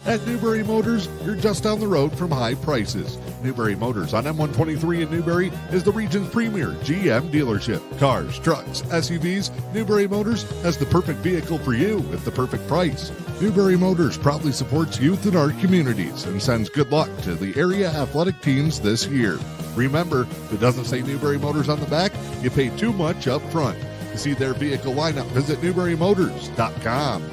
At Newberry Motors, you're just down the road from high prices. Newberry Motors on M123 in Newberry is the region's premier GM dealership. Cars, trucks, SUVs, Newberry Motors has the perfect vehicle for you at the perfect price. Newberry Motors proudly supports youth in our communities and sends good luck to the area athletic teams this year. Remember, if it doesn't say Newberry Motors on the back, you pay too much up front. To see their vehicle lineup, visit NewberryMotors.com.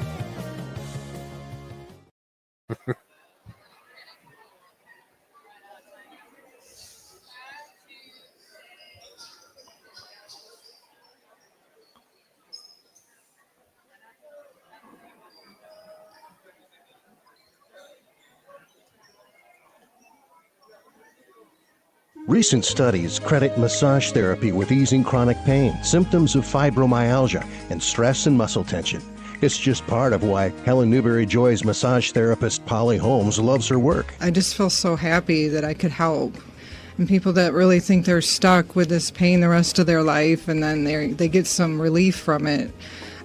Recent studies credit massage therapy with easing chronic pain, symptoms of fibromyalgia, and stress and muscle tension. It's just part of why Helen Newberry Joy's massage therapist Polly Holmes loves her work. I just feel so happy that I could help. And people that really think they're stuck with this pain the rest of their life and then they get some relief from it,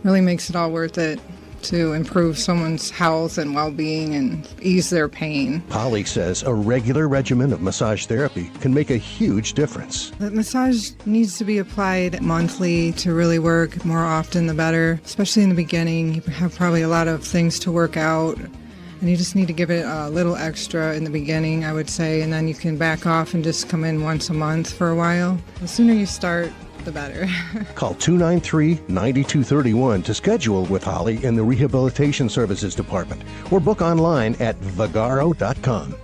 really makes it all worth it to improve someone's health and well-being and ease their pain. Polly says a regular regimen of massage therapy can make a huge difference. The massage needs to be applied monthly to really work. More often the better, especially in the beginning. You have probably a lot of things to work out, and you just need to give it a little extra in the beginning, I would say, and then you can back off and just come in once a month for a while. The sooner you start, the better. Call 293-9231 to schedule with Holly in the Rehabilitation Services Department or book online at vagaro.com.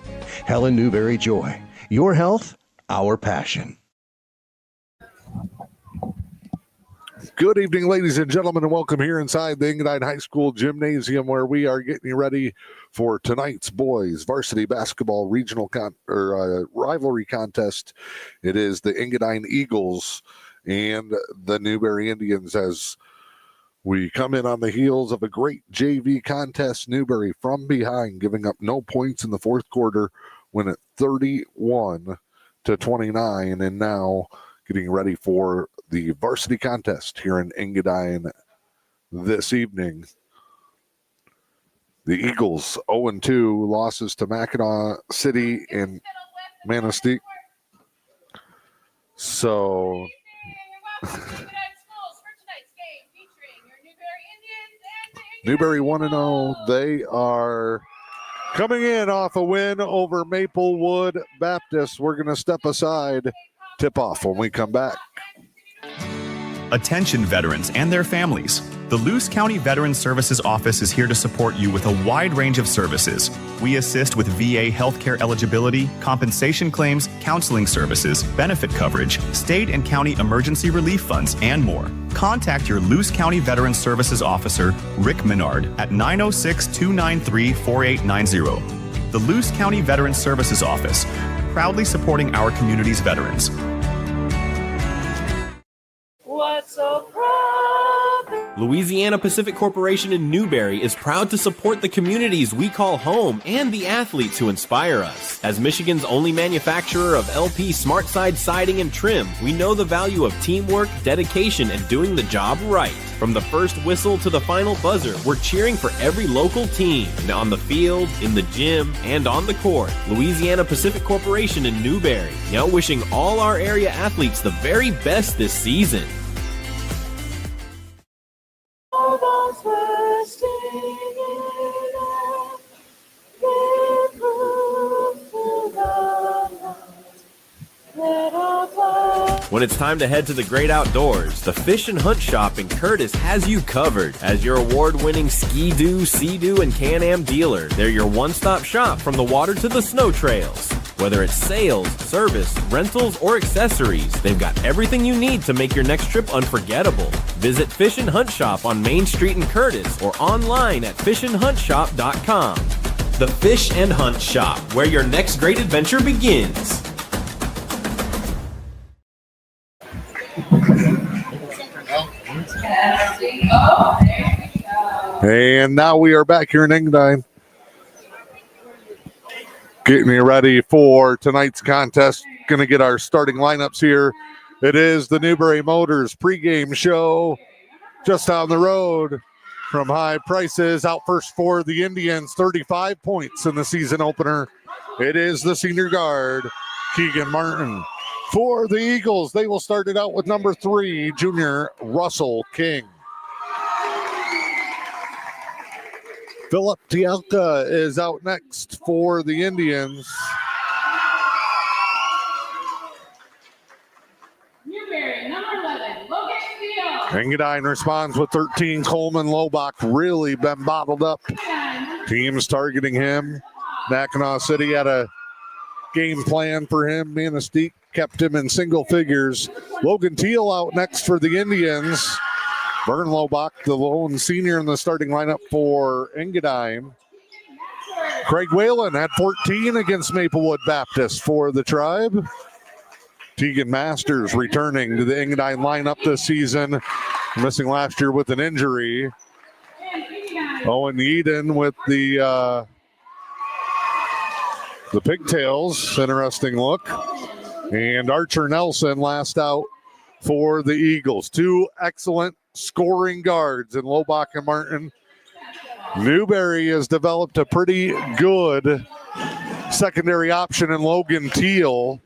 Helen Newberry Joy. Your health, our passion. Good evening, ladies and gentlemen, and welcome here inside the Engadine High School Gymnasium, where we are getting you ready for tonight's boys varsity basketball regional rivalry contest. It is the Engadine Eagles and the Newberry Indians, as we come in on the heels of a great JV contest. Newberry from behind, giving up no points in the fourth quarter, win at 31-29, and now getting ready for the varsity contest here in Engadine this evening. The Eagles 0-2, losses to Mackinac City and Manistee. So Newberry 1-0. They are coming in off a win over Maplewood Baptist. We're going to step aside. Tip off when we come back. Attention veterans and their families. The Luce County Veterans Services Office is here to support you with a wide range of services. We assist with VA healthcare eligibility, compensation claims, counseling services, benefit coverage, state and county emergency relief funds, and more. Contact your Luce County Veterans Services Officer, Rick Menard, at 906-293-4890. The Luce County Veterans Services Office, proudly supporting our community's veterans. What's so proud? Louisiana Pacific Corporation in Newberry is proud to support the communities we call home and the athletes who inspire us. As Michigan's only manufacturer of LP SmartSide siding and trim, we know the value of teamwork, dedication, and doing the job right. From the first whistle to the final buzzer, we're cheering for every local team, on the field, in the gym, and on the court. Louisiana Pacific Corporation in Newberry, now wishing all our area athletes the very best this season. When it's time to head to the great outdoors, the Fish and Hunt Shop in Curtis has you covered. As your award-winning Ski-Doo, Sea-Doo, and Can-Am dealer, they're your one-stop shop from the water to the snow trails. Whether it's sales, service, rentals, or accessories, they've got everything you need to make your next trip unforgettable. Visit Fish and Hunt Shop on Main Street in Curtis or online at fishandhuntshop.com. The Fish and Hunt Shop, where your next great adventure begins. And now we are back here in Engadine, getting you ready for tonight's contest. Going to get our starting lineups here. It is the Newberry Motors pregame show just down the road from high prices. Out first for the Indians, 35 points in the season opener. It is the senior guard, Keegan Martin. For the Eagles, they will start it out with number 3, junior Russell King. Philip Tielka is out next for the Indians. Newberry, number 11, Logan Steele. Engadine responds with 13. Coleman Lobach really been bottled up. Teams targeting him. Mackinac City had a game plan for him. Manistee kept him in single figures. Logan Teal out next for the Indians. Vern Lobach, the lone senior in the starting lineup for Engadine. Craig Whalen had 14 against Maplewood Baptist for the Tribe. Tegan Masters returning to the Engadine lineup this season, missing last year with an injury. Owen Eden with the pigtails, interesting look. And Archer Nelson last out for the Eagles. 2 excellent scoring guards in Lobach and Martin. Newberry has developed a pretty good secondary option in Logan Teal.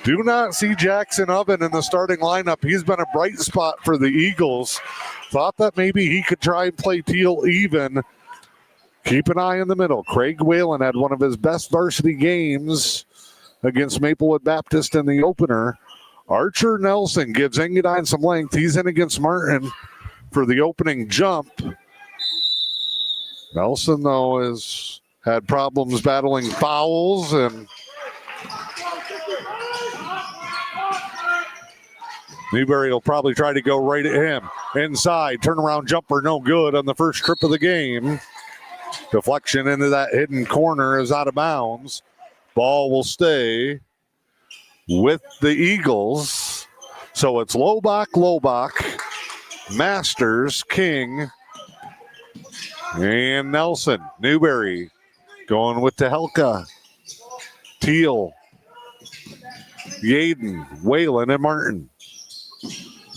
Do not see Jackson Oven in the starting lineup. He's been a bright spot for the Eagles. Thought that maybe he could try and play Teal even. Keep an eye in the middle. Craig Whalen had one of his best varsity games against Maplewood Baptist in the opener. Archer Nelson gives Engadine some length. He's in against Martin for the opening jump. Nelson, though, has had problems battling fouls, and Newberry will probably try to go right at him. Inside, turnaround jumper, no good on the first trip of the game. Deflection into that hidden corner is out of bounds. Ball will stay with the Eagles. So it's Lobach, Masters, King, and Nelson. Newberry going with Tehelka, Teal, Yaden, Whalen, and Martin.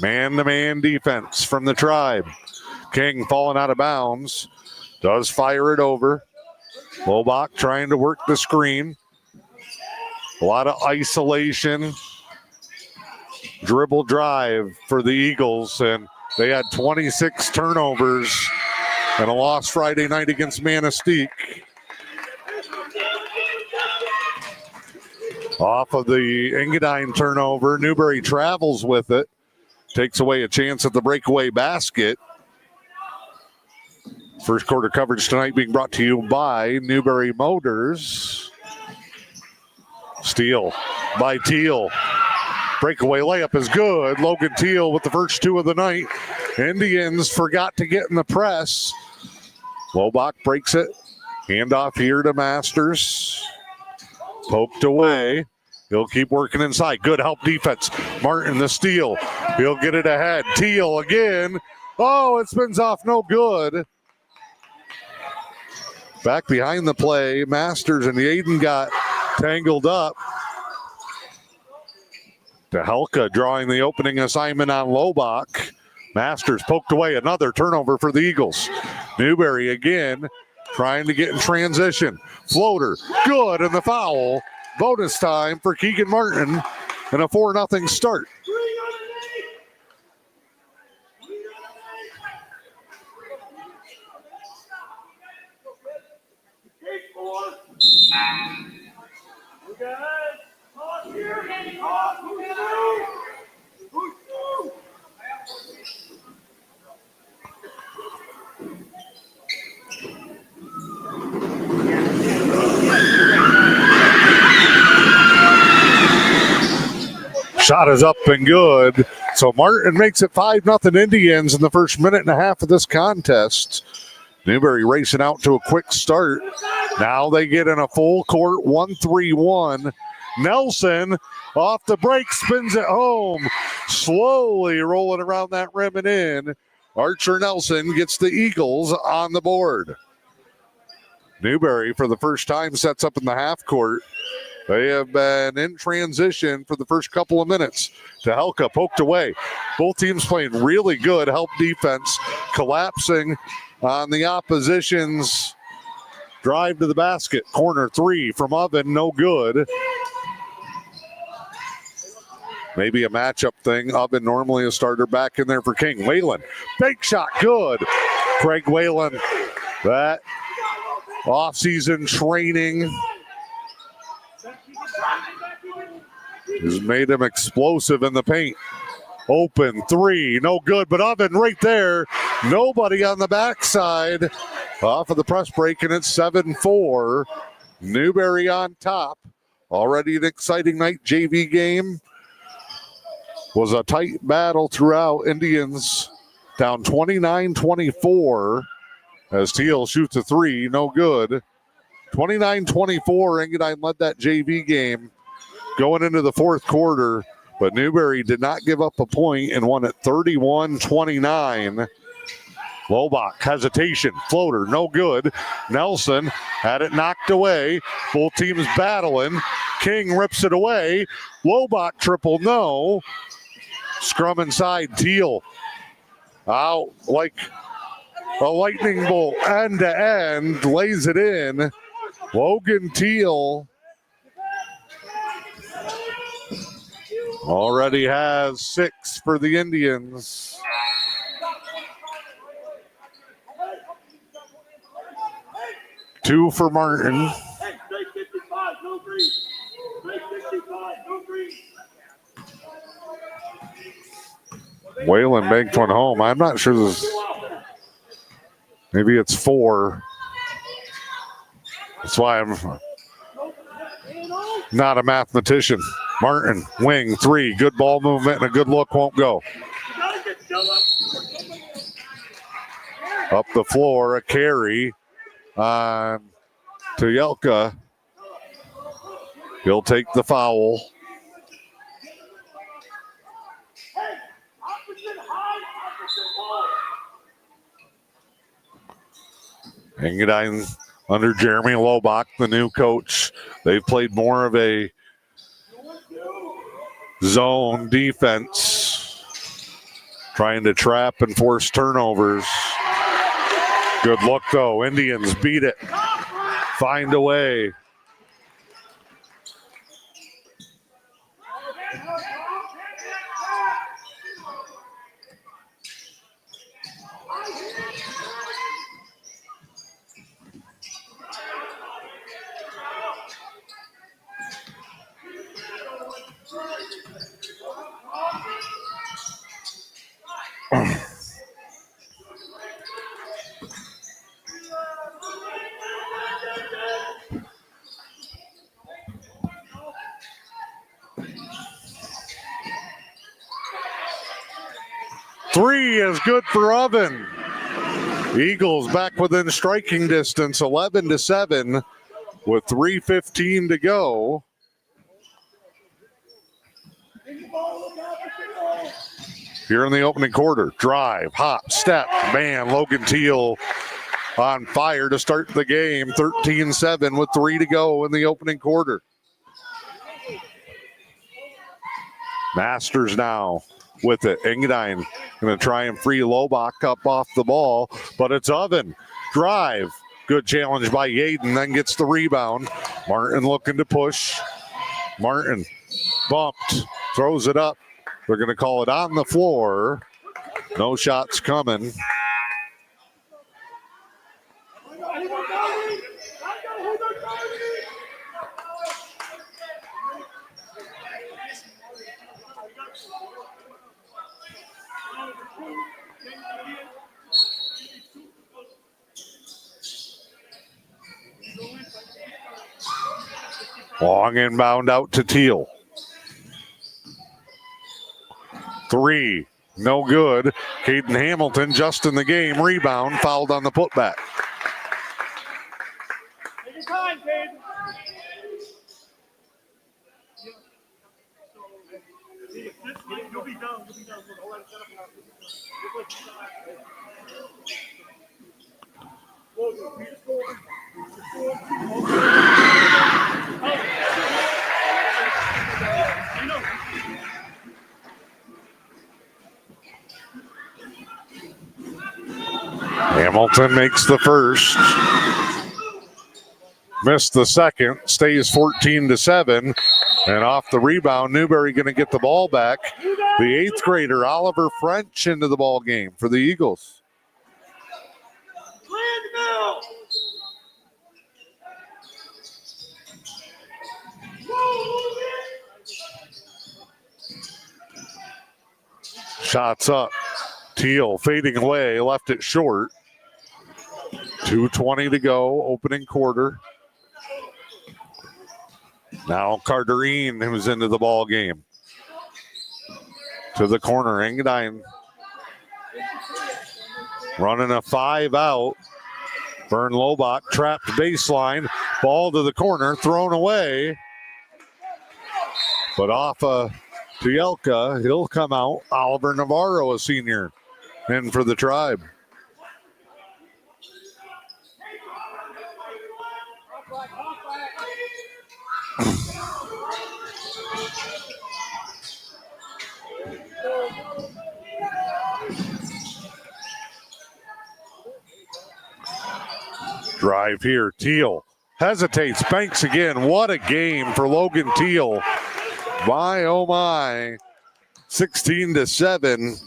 Man-to-man defense from the Tribe. King falling out of bounds. Does fire it over. Lobach trying to work the screen. A lot of isolation. Dribble drive for the Eagles, and they had 26 turnovers and a loss Friday night against Manistee. Off of the Engadine turnover, Newberry travels with it. Takes away a chance at the breakaway basket. First quarter coverage tonight being brought to you by Newberry Motors. Steal by Teal. Breakaway layup is good. Logan Teal with the first 2 of the night. Indians forgot to get in the press. Lobach breaks it. Handoff here to Masters. Poked away. He'll keep working inside. Good help defense. Martin the steal. He'll get it ahead. Teal again. Oh, it spins off. No good. Back behind the play. Masters and Yaden got tangled up. Tehelka drawing the opening assignment on Lobach. Masters poked away. Another turnover for the Eagles. Newberry again trying to get in transition. Floater. Good, and the foul. Bonus time for Keegan Martin and a 4-0 start. Shot is up and good. So Martin makes it 5-0 Indians in the first minute and a half of this contest. Newberry racing out to a quick start. Now they get in a full court 1-3-1. Nelson off the break, spins it home. Slowly rolling around that rim and in. Archer Nelson gets the Eagles on the board. Newberry, for the first time, sets up in the half court. They have been in transition for the first couple of minutes. To Helka, poked away. Both teams playing really good help defense, collapsing on the opposition's drive to the basket. Corner three from Oven, no good. Maybe a matchup thing. Oven normally a starter, back in there for King. Whalen, big shot, good. Craig Whalen, that off-season training has made him explosive in the paint. Open three, no good, but Oven right there. Nobody on the backside. Off of the press break, and it's 7-4. Newberry on top. Already an exciting night JV game. Was a tight battle throughout. Indians down 29-24 as Teal shoots a three, no good. 29-24, Engadine led that JV game going into the fourth quarter, but Newberry did not give up a point and won at 31-29. Lobach, hesitation, floater, no good. Nelson had it knocked away. Both teams battling. King rips it away. Lobach triple, no. Scrum inside, Teal out like a lightning bolt, end to end, lays it in. Logan Teal already has 6 for the Indians. Two for Martin. Whalen banked one home. I'm not sure this. Maybe it's 4. That's why I'm not a mathematician. Martin, wing, 3. Good ball movement and a good look, won't go. Up the floor, a carry on to Yelka. He'll take the foul. Engadine under Jeremy Lobach, the new coach. They've played more of a zone defense, trying to trap and force turnovers. Good look, though. Indians beat it. Find a way. Three is good for Oven. Eagles back within striking distance, 11-7 with 3:15 to go. Here in the opening quarter, drive, hop, step, man, Logan Teal on fire to start the game, 13-7 with 3 to go in the opening quarter. Masters now with it. Engadine going to try and free Lobach up off the ball, but it's Oven. Drive. Good challenge by Yaden, then gets the rebound. Martin looking to push. Martin bumped, throws it up. They're going to call it on the floor. No shots coming. Long inbound out to Teal. 3, no good. Caden Hamilton just in the game. Rebound, fouled on the putback. Take your time, Caden. You'll be done. Hamilton makes the first. Missed the second. Stays 14-7. And off the rebound, Newberry going to get the ball back. The eighth grader, Oliver French, into the ball game for the Eagles. Shots up. Teal fading away, left it short. 2:20 to go, opening quarter. Now Carterine, who's into the ball game. To the corner, Engadine running a 5 out. Vern Lobach trapped baseline. Ball to the corner, thrown away. But off Tielka, he'll come out. Oliver Navarro, a senior, in for the Tribe. Drive here, Teal hesitates, banks again. What a game for Logan Teal. My, oh my, 16-7.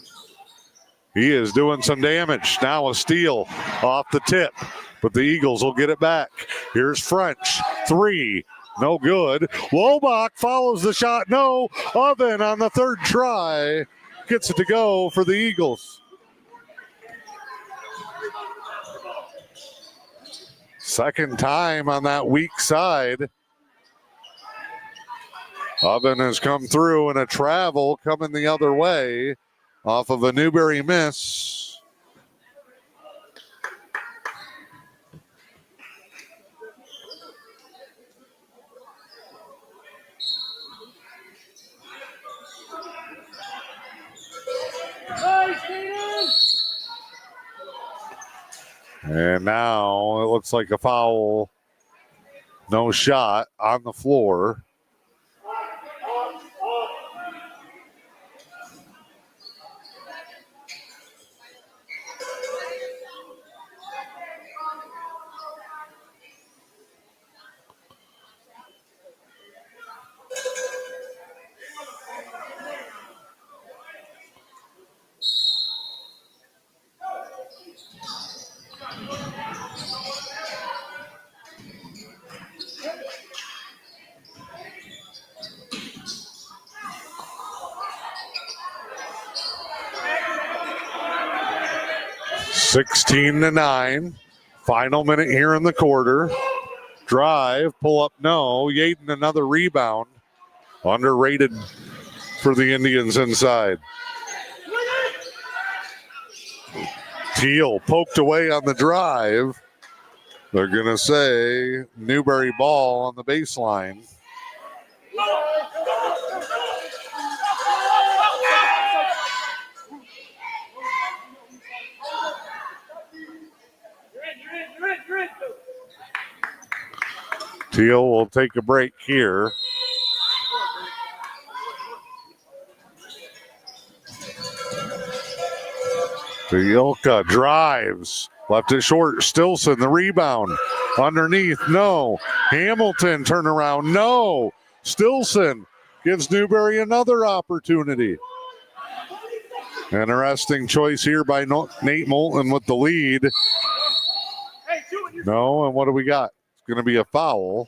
He is doing some damage. Now a steal off the tip, but the Eagles will get it back. Here's French, 3, no good. Lobach follows the shot, no. Oven on the third try, gets it to go for the Eagles. Second time on that weak side. Oven has come through, and a travel coming the other way off of a Newberry miss. And now it looks like a foul. No shot on the floor. Sixteen to 9. Final minute here in the quarter. Drive, pull up, no. Yaden another rebound. Underrated for the Indians inside. Teal poked away on the drive. They're going to say Newberry ball on the baseline. Teal will take a break here. Tielka drives. Left it short. Stilson, the rebound. Underneath, no. Hamilton, turnaround, no. Stilson gives Newberry another opportunity. Interesting choice here by Nate Moulton with the lead. No, and what do we got? It's going to be a foul.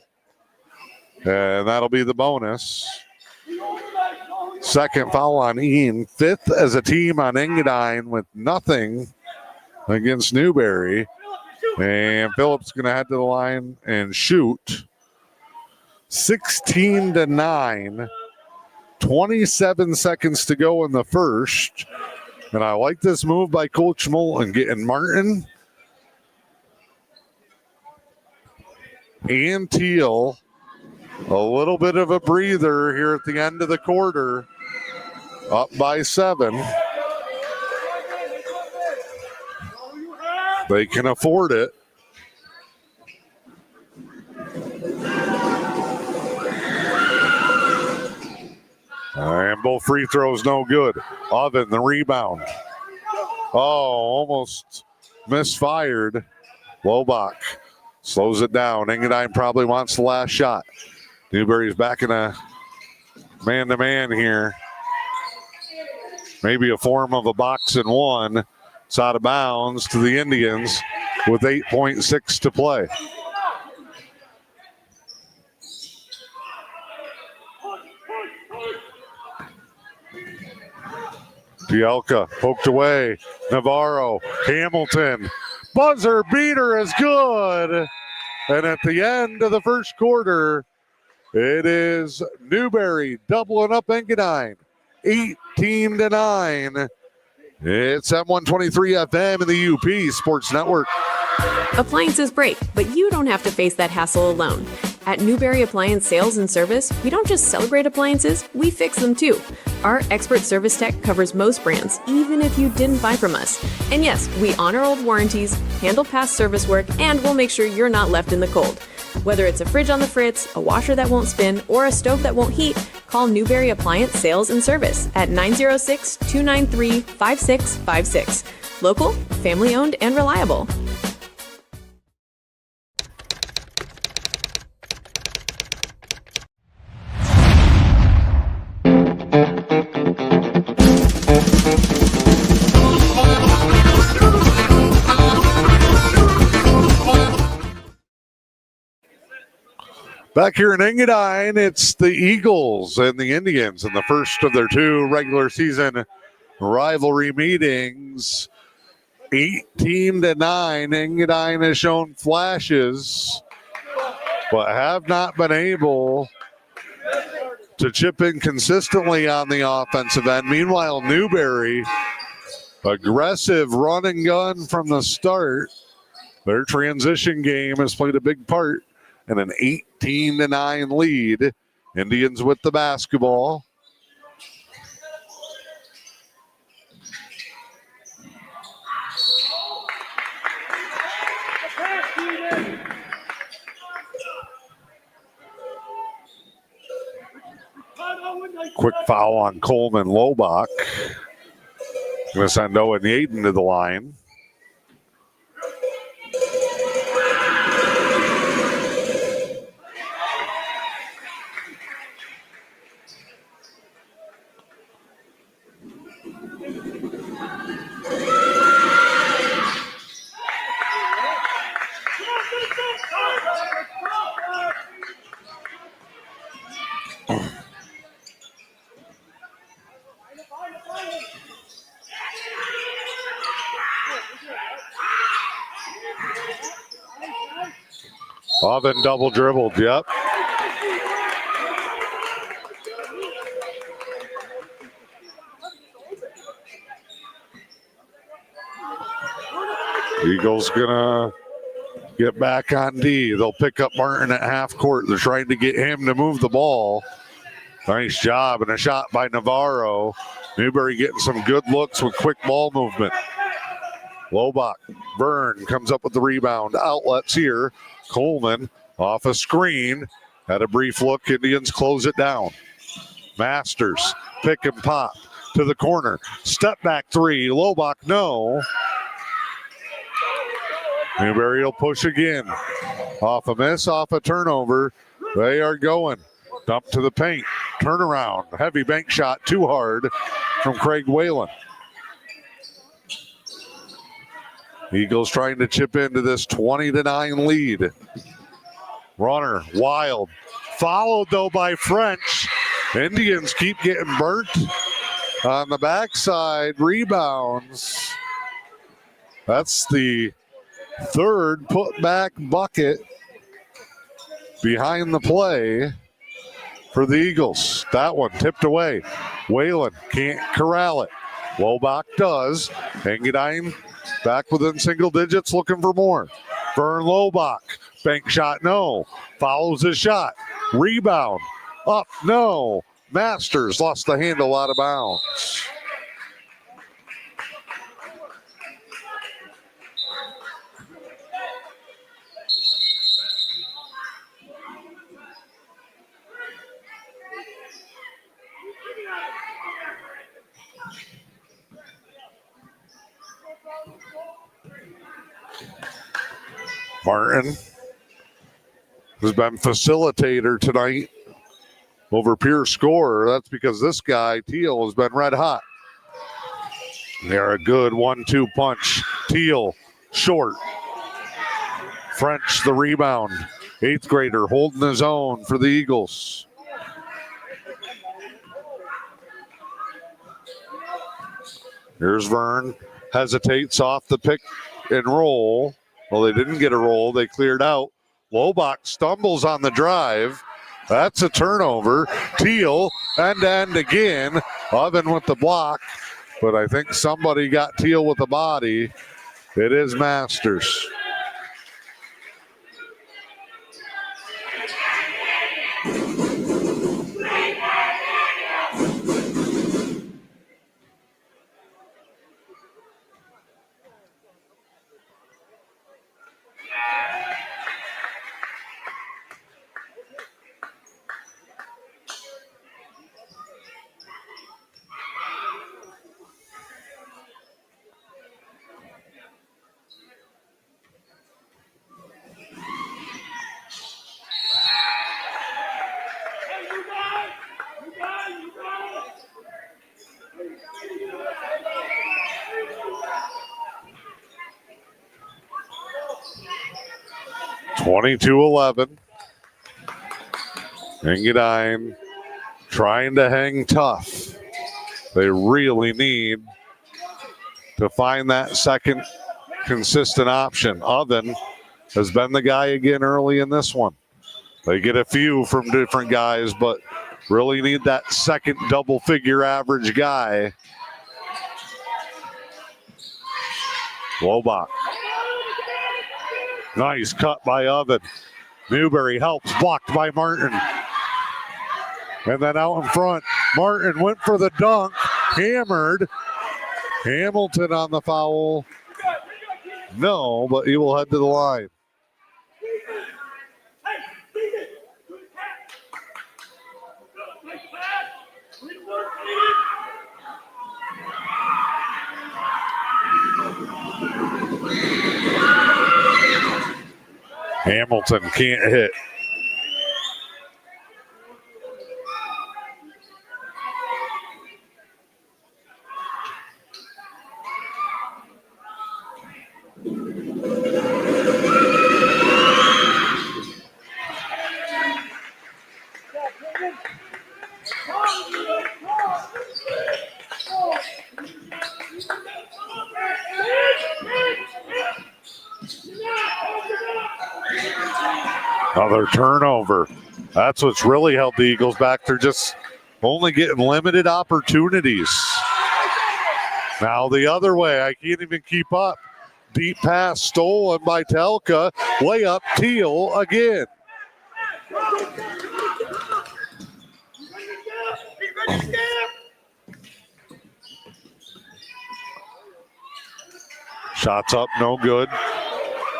And that'll be the bonus. Second foul on Ian. Fifth as a team on Engadine with nothing against Newberry. And Phillips going to head to the line and shoot. 16 to 9. 27 seconds to go in the first. And I like this move by Coach Moulton, getting Martin and Teal a little bit of a breather here at the end of the quarter. Up by 7. They can afford it. And both free throws no good. Oven, the rebound. Oh, almost misfired. Lobach slows it down. Engadine probably wants the last shot. Newberry's back in a man-to-man here. Maybe a form of a box and one. It's out of bounds to the Indians with 8.6 to play. Fielka poked away. Navarro, Hamilton. Buzzer beater is good. And at the end of the first quarter, it is Newberry doubling up Engadine. 18-9. It's M123 FM and the E.U.P Sports Network. Appliances break, but you don't have to face that hassle alone. At Newberry Appliance Sales and Service, we don't just celebrate appliances, we fix them too. Our expert service tech covers most brands, even if you didn't buy from us. And yes, we honor old warranties, handle past service work, and we'll make sure you're not left in the cold. Whether it's a fridge on the fritz, a washer that won't spin, or a stove that won't heat, call Newberry Appliance Sales and Service at 906-293-5656. Local, family-owned, and reliable. Back here in Engadine, it's the Eagles and the Indians in the first of their two regular season rivalry meetings. 18-9. Engadine has shown flashes, but have not been able to chip in consistently on the offensive end. Meanwhile, Newberry, aggressive run and gun from the start. Their transition game has played a big part in an 18-9 lead. Indians with the basketball. Quick foul on Coleman Lobach. Going to send Owen Yaden to the line. Oven double dribbled, yep. Eagles gonna get back on D. They'll pick up Martin at half court. They're trying to get him to move the ball. Nice job and a shot by Navarro. Newberry getting some good looks with quick ball movement. Lobach, Vern comes up with the rebound. Outlets here. Coleman off a screen. Had a brief look. Indians close it down. Masters, pick and pop to the corner. Step back three. Lobach, no. Newberry will push again. Off a miss, off a turnover. They are going. Dump to the paint. Turnaround. Heavy bank shot. Too hard from Craig Whalen. Eagles trying to chip into this 20-9 lead. Runner, Wild. Followed, though, by French. Indians keep getting burnt on the backside. Rebounds. That's the third put-back bucket behind the play for the Eagles. That one tipped away. Whalen can't corral it. Lobach does. Engadine back within single digits, looking for more. Vern Lobach, bank shot, no. Follows his shot. Rebound, up, no. Masters lost the handle out of bounds. Martin has been facilitator tonight over pure scorer. That's because this guy, Teal, has been red hot. They're a good 1-2 punch. Teal, short. French, the rebound. 8th grader holding his own for the Eagles. Here's Vern. Hesitates off the pick and roll. Well, they didn't get a roll. They cleared out. Lobach stumbles on the drive. That's a turnover. Teal, end-to-end again. Oven with the block. But I think somebody got Teal with the body. It is Masters. (22-11). Engadine trying to hang tough. They really need to find that second consistent option. Oven has been the guy again early in this one. They get a few from different guys, but really need that second double-figure average guy. Lobach. Nice cut by Oven. Newberry helps, blocked by Martin. And then out in front, Martin went for the dunk, hammered. Hamilton on the foul. No, but he will head to the line. Hamilton can't hit. Another turnover. That's what's really held the Eagles back. They're just only getting limited opportunities. Now the other way, I can't even keep up. Deep pass stolen by Telka. Layup, Teal again. Shots up, no good.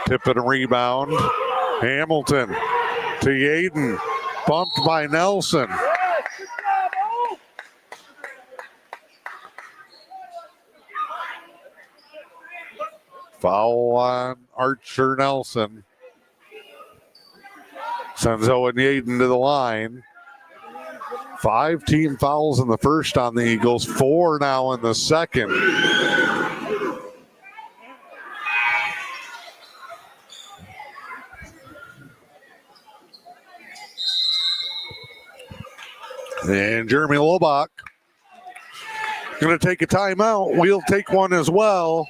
Tip and a rebound. Hamilton to Yaden. Bumped by Nelson. Foul on Archer Nelson. Sends Owen Yaden to the line. 5 team fouls in the first on the Eagles. 4 now in the second. And Jeremy Lobach going to take a timeout. We'll take one as well.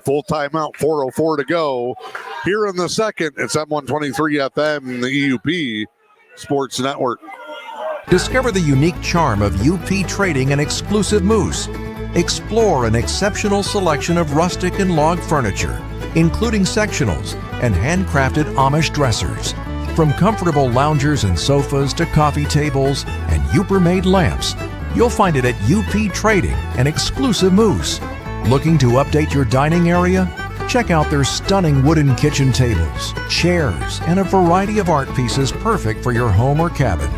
Full timeout, 4:04 to go. Here in the second, it's M123 FM, the E.U.P. Sports Network. Discover the unique charm of E.U.P. Trading and Exclusive Moose. Explore an exceptional selection of rustic and log furniture, including sectionals and handcrafted Amish dressers. From comfortable loungers and sofas to coffee tables and E.U.P.-made lamps, you'll find it at E.U.P. Trading and Exclusive Moose. Looking to update your dining area? Check out their stunning wooden kitchen tables, chairs, and a variety of art pieces perfect for your home or cabin.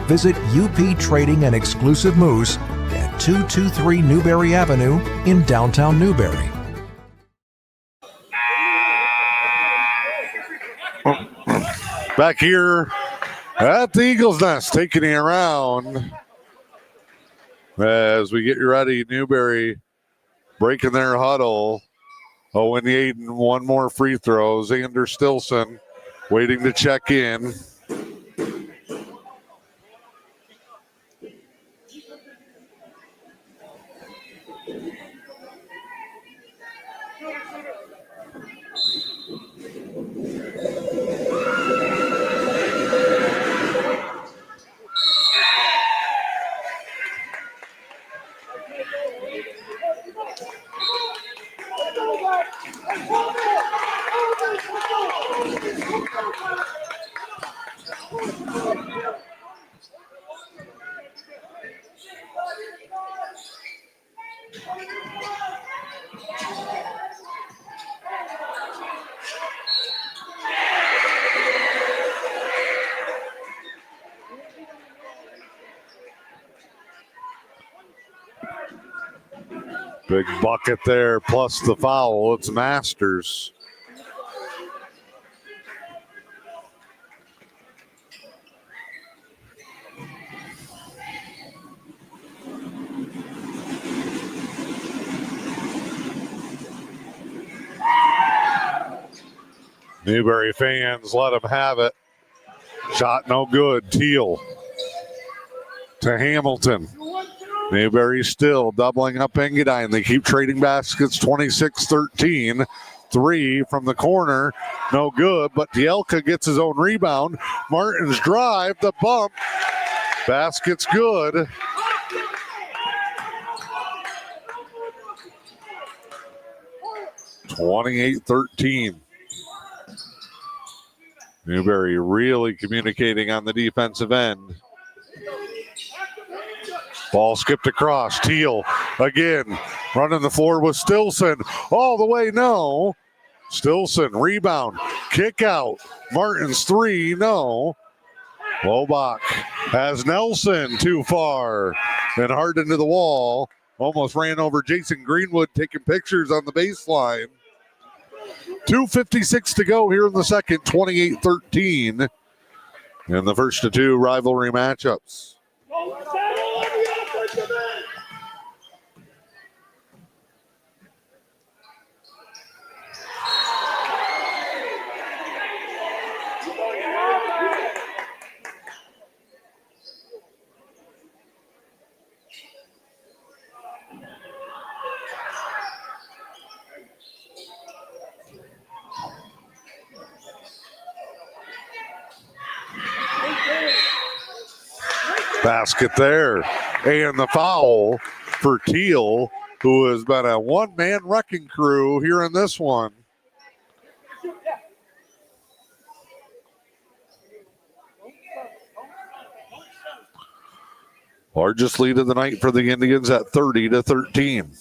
Visit E.U.P. Trading and Exclusive Moose at 223 Newberry Avenue in downtown Newberry. Back here at the Eagles Nest, taking you around as we get you ready. Newberry breaking their huddle. Owen Yaden, one more free throw. Xander Stilson waiting to check in. Big bucket there, plus the foul. It's Masters. Newberry fans let him have it. Shot no good. Teal to Hamilton. Newberry still doubling up Engadine. They keep trading baskets, 26-13. Three from the corner, no good, but Dielka gets his own rebound. Martin's drive, the bump. Basket's good. (28-13). Newberry really communicating on the defensive end. Ball skipped across. Teal again running the floor with Stilson. All the way, no. Stilson, rebound, kick out. Martin's three, no. Lobach has Nelson too far and hard into the wall. Almost ran over Jason Greenwood taking pictures on the baseline. 2:56 to go here in the second, 28-13. And the first of two rivalry matchups. Basket there. And the foul for Teal, who has been a one-man wrecking crew here in this one. Largest lead of the night for the Indians at 30-13.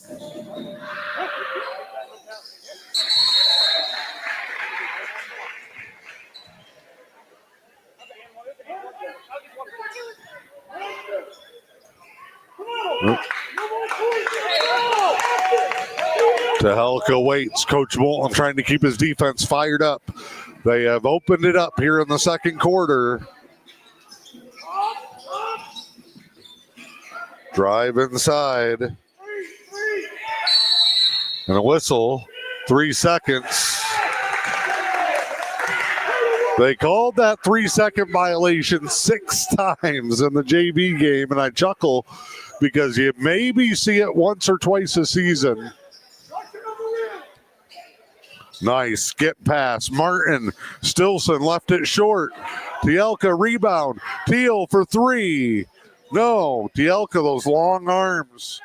Tehelka waits. Coach Bolton trying to keep his defense fired up. They have opened it up here in the second quarter. Drive inside. And a whistle. 3 seconds. They called that 3-second violation 6 times in the JV game, and I chuckle because you maybe see it once or twice a season. Nice skip pass. Martin, Stilson left it short. Tielka rebound. Teal for three. No, Tielka, those long arms.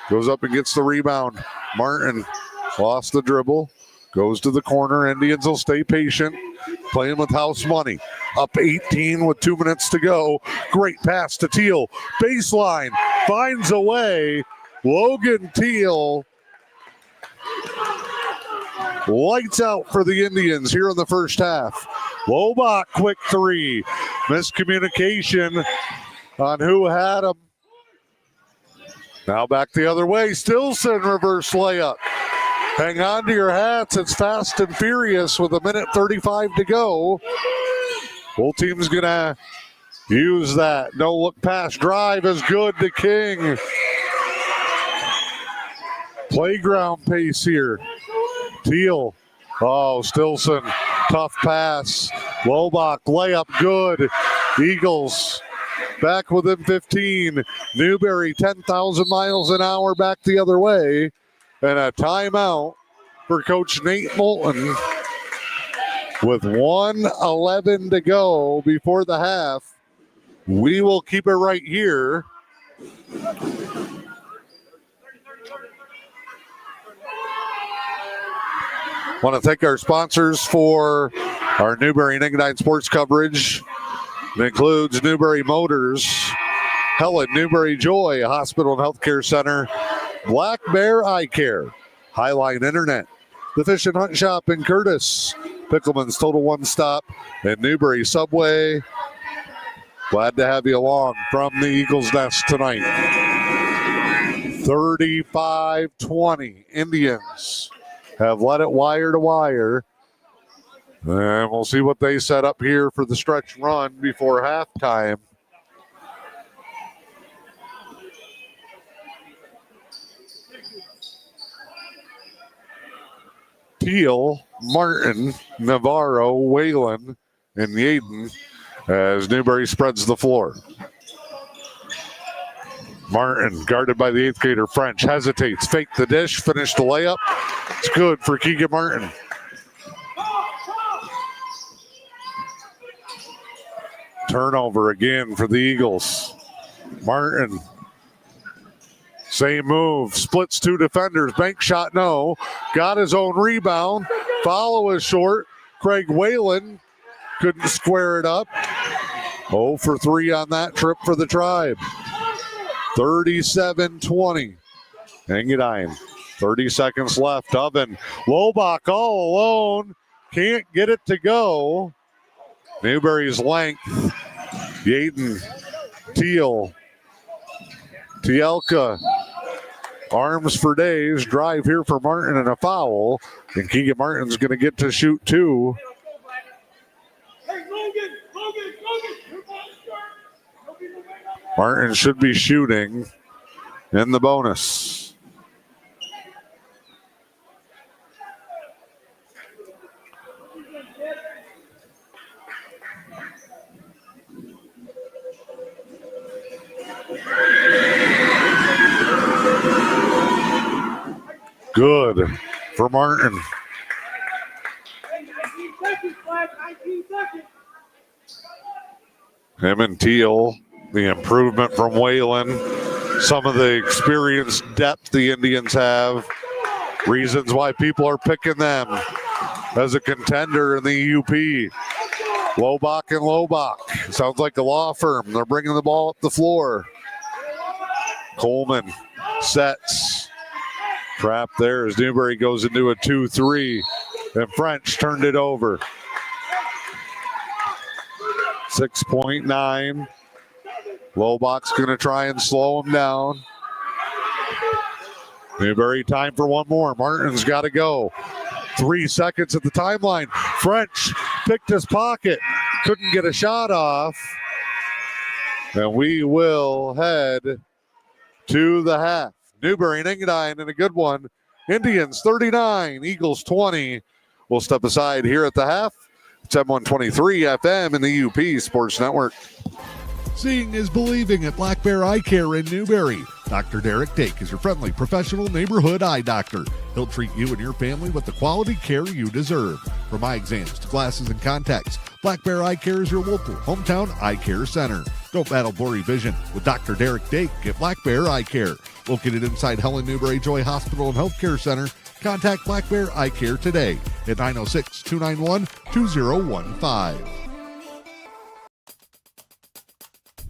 Goes up and gets the rebound. Martin lost the dribble. Goes to the corner. Indians will stay patient. Playing with house money. Up 18 with 2 minutes to go. Great pass to Teal. Baseline. Finds a way. Logan Teal. Lights out for the Indians here in the first half. Lobach, quick three. Miscommunication on who had him. Now back the other way. Stilson reverse layup. Hang on to your hats. It's fast and furious with 1:35 to go. Both teams going to use that. No look pass drive is good to King. Playground pace here. Teal. Oh, Stilson. Tough pass. Lobach layup good. Eagles back within 15. Newberry 10,000 miles an hour back the other way. And a timeout for Coach Nate Moulton with 1:11 to go before the half. We will keep it right here. Want to thank our sponsors for our Newberry and Engadine sports coverage. It includes Newberry Motors, Helen Newberry Joy Hospital and Healthcare Center, Black Bear Eye Care, Highline Internet, the Fish and Hunt Shop in Curtis, Pickleman's Total One Stop, and Newberry Subway. Glad to have you along from the Eagles Nest tonight. 35-20. Indians have led it wire to wire. And we'll see what they set up here for the stretch run before halftime. Teal, Martin, Navarro, Whalen, and Yaden as Newberry spreads the floor. Martin, guarded by the 8th grader French, hesitates, fake the dish, finish the layup. It's good for Keegan Martin. Turnover again for the Eagles. Martin, same move, splits 2 defenders, bank shot no, got his own rebound, follow is short. Craig Whalen couldn't square it up. 0 for 3 on that trip for the Tribe. 37-20. Engadine, 30 seconds left. Oven, Lobach all alone, can't get it to go. Newberry's length. Yaden, Teal, Tielka, arms for days. Drive here for Martin and a foul. And Keegan Martin's going to get to shoot 2. Martin should be shooting in the bonus. Good for Martin. Him and Teal, the improvement from Whalen, some of the experience depth the Indians have, reasons why people are picking them as a contender in the E.U.P. Lobach and Lobach. Sounds like a law firm. They're bringing the ball up the floor. Coleman sets. Trap there as Newberry goes into a 2-3. And French turned it over. 6.9. Lobach's going to try and slow him down. Newberry, time for one more. Martin's got to go. 3 seconds at the timeline. French picked his pocket. Couldn't get a shot off. And we will head to the half. Newberry and Engadine in a good one. Indians 39, Eagles 20. We'll step aside here at the half. It's M123 FM and the E.U.P Sports Network. Seeing is believing at Black Bear Eye Care in Newberry. Dr. Derek Dake is your friendly professional neighborhood eye doctor. He'll treat you and your family with the quality care you deserve. From eye exams to glasses and contacts, Black Bear Eye Care is your local hometown eye care center. Don't battle blurry vision with Dr. Derek Dake at Black Bear Eye Care. Located inside Helen Newberry Joy Hospital and Healthcare Center, contact Black Bear Eye Care today at 906-291-2015.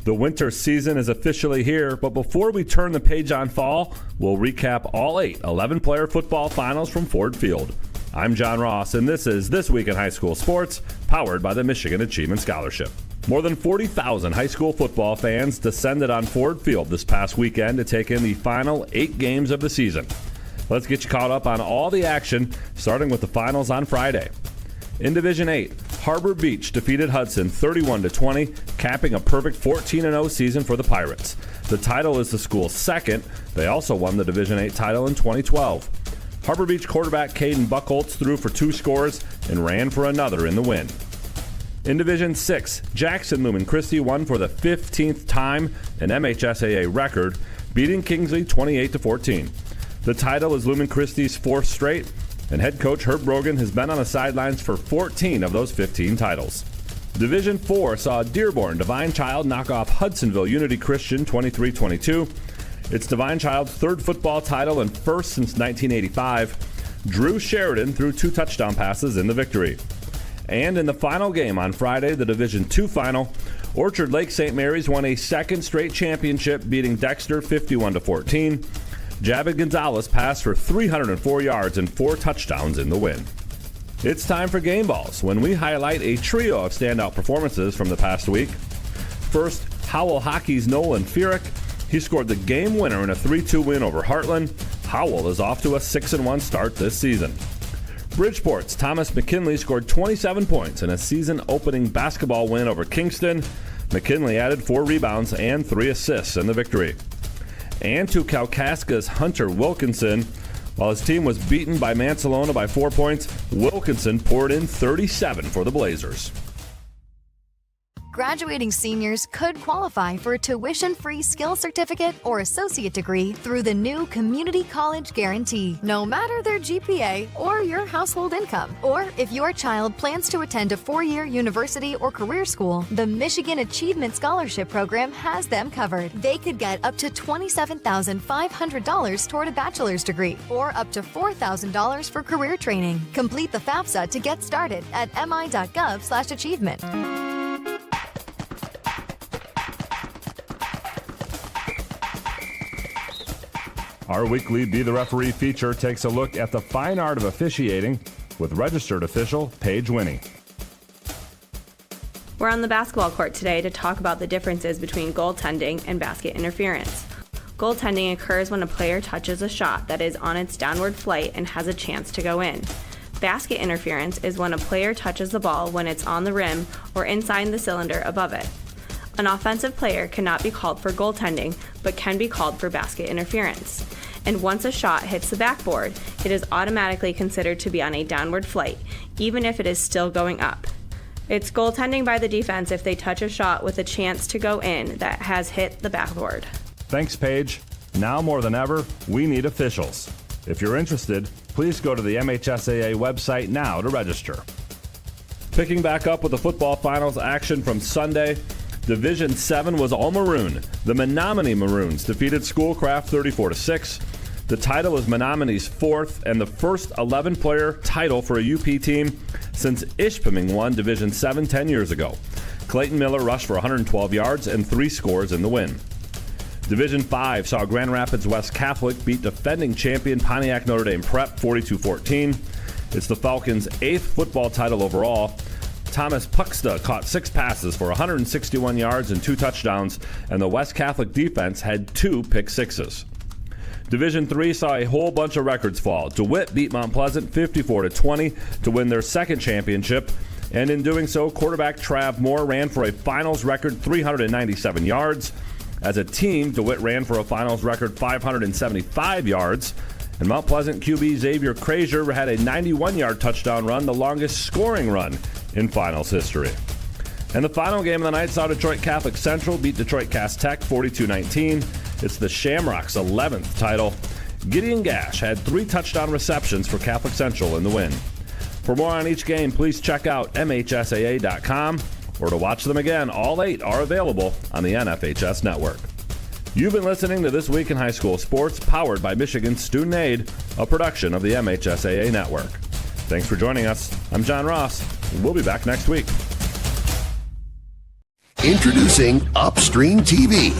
The winter season is officially here, but before we turn the page on fall, we'll recap all 8 11-player football finals from Ford Field. I'm John Ross, and this is This Week in High School Sports, powered by the Michigan Achievement Scholarship. More than 40,000 high school football fans descended on Ford Field this past weekend to take in the final 8 games of the season. Let's get you caught up on all the action, starting with the finals on Friday. In Division 8, Harbor Beach defeated Hudson 31-20, capping a perfect 14-0 season for the Pirates. The title is the school's second. They also won the Division VIII title in 2012. Harbor Beach quarterback Caden Buchholz threw for 2 scores and ran for another in the win. In Division VI, Jackson Lumen Christi won for the 15th time, an MHSAA record, beating Kingsley 28-14. The title is Lumen Christi's 4th straight, and head coach Herb Brogan has been on the sidelines for 14 of those 15 titles. Division IV saw Dearborn Divine Child knock off Hudsonville Unity Christian 23-22. It's Divine Child's 3rd football title and 1st since 1985. Drew Sheridan threw 2 touchdown passes in the victory. And in the final game on Friday, the Division II final, Orchard Lake St. Mary's won a 2nd straight championship, beating Dexter 51-14. Javid Gonzalez passed for 304 yards and 4 touchdowns in the win. It's time for Game Balls, when we highlight a trio of standout performances from the past week. First, Howell Hockey's Nolan Furyk. He scored the game winner in a 3-2 win over Heartland. Howell is off to a 6-1 start this season. Bridgeport's Thomas McKinley scored 27 points in a season-opening basketball win over Kingston. McKinley added 4 rebounds and 3 assists in the victory. And to Kalkaska's Hunter Wilkinson, while his team was beaten by Mansalona by 4 points, Wilkinson poured in 37 for the Blazers. Graduating seniors could qualify for a tuition-free skills certificate or associate degree through the new Community College Guarantee, no matter their GPA or your household income. Or if your child plans to attend a 4-year university or career school, the Michigan Achievement Scholarship Program has them covered. They could get up to $27,500 toward a bachelor's degree or up to $4,000 for career training. Complete the FAFSA to get started at mi.gov/achievement. Our weekly Be the Referee feature takes a look at the fine art of officiating with registered official Paige Winnie. We're on the basketball court today to talk about the differences between goaltending and basket interference. Goaltending occurs when a player touches a shot that is on its downward flight and has a chance to go in. Basket interference is when a player touches the ball when it's on the rim or inside the cylinder above it. An offensive player cannot be called for goaltending, but can be called for basket interference. And once a shot hits the backboard, it is automatically considered to be on a downward flight, even if it is still going up. It's goaltending by the defense if they touch a shot with a chance to go in that has hit the backboard. Thanks, Paige. Now more than ever, we need officials. If you're interested, please go to the MHSAA website now to register. Picking back up with the football finals action from Sunday, Division 7 was all maroon. The Menominee Maroons defeated Schoolcraft 34-6. The title is Menominee's 4th and the first 11-player title for a U.P. team since Ishpeming won Division 7 10 years ago. Clayton Miller rushed for 112 yards and 3 scores in the win. Division 5 saw Grand Rapids West Catholic beat defending champion Pontiac Notre Dame Prep 42-14. It's the Falcons' 8th football title overall. Thomas Puxta caught 6 passes for 161 yards and 2 touchdowns, and the West Catholic defense had 2 pick sixes. Division 3 saw a whole bunch of records fall. DeWitt beat Mount Pleasant 54-20 to win their 2nd championship, and in doing so, quarterback Trav Moore ran for a finals record 397 yards. As a team, DeWitt ran for a finals record 575 yards, and Mount Pleasant QB Xavier Krazier had a 91-yard touchdown run, the longest scoring run in finals history. And the final game of the night saw Detroit Catholic Central beat Detroit Cass Tech 42-19. It's the Shamrocks' 11th title. Gideon Gash had 3 touchdown receptions for Catholic Central in the win. For more on each game, please check out MHSAA.com, or to watch them again, all 8 are available on the NFHS network. You've been listening to This Week in High School Sports, powered by Michigan Student Aid, a production of the MHSAA network. Thanks for joining us. I'm John Ross. We'll be back next week. Introducing Upstream TV.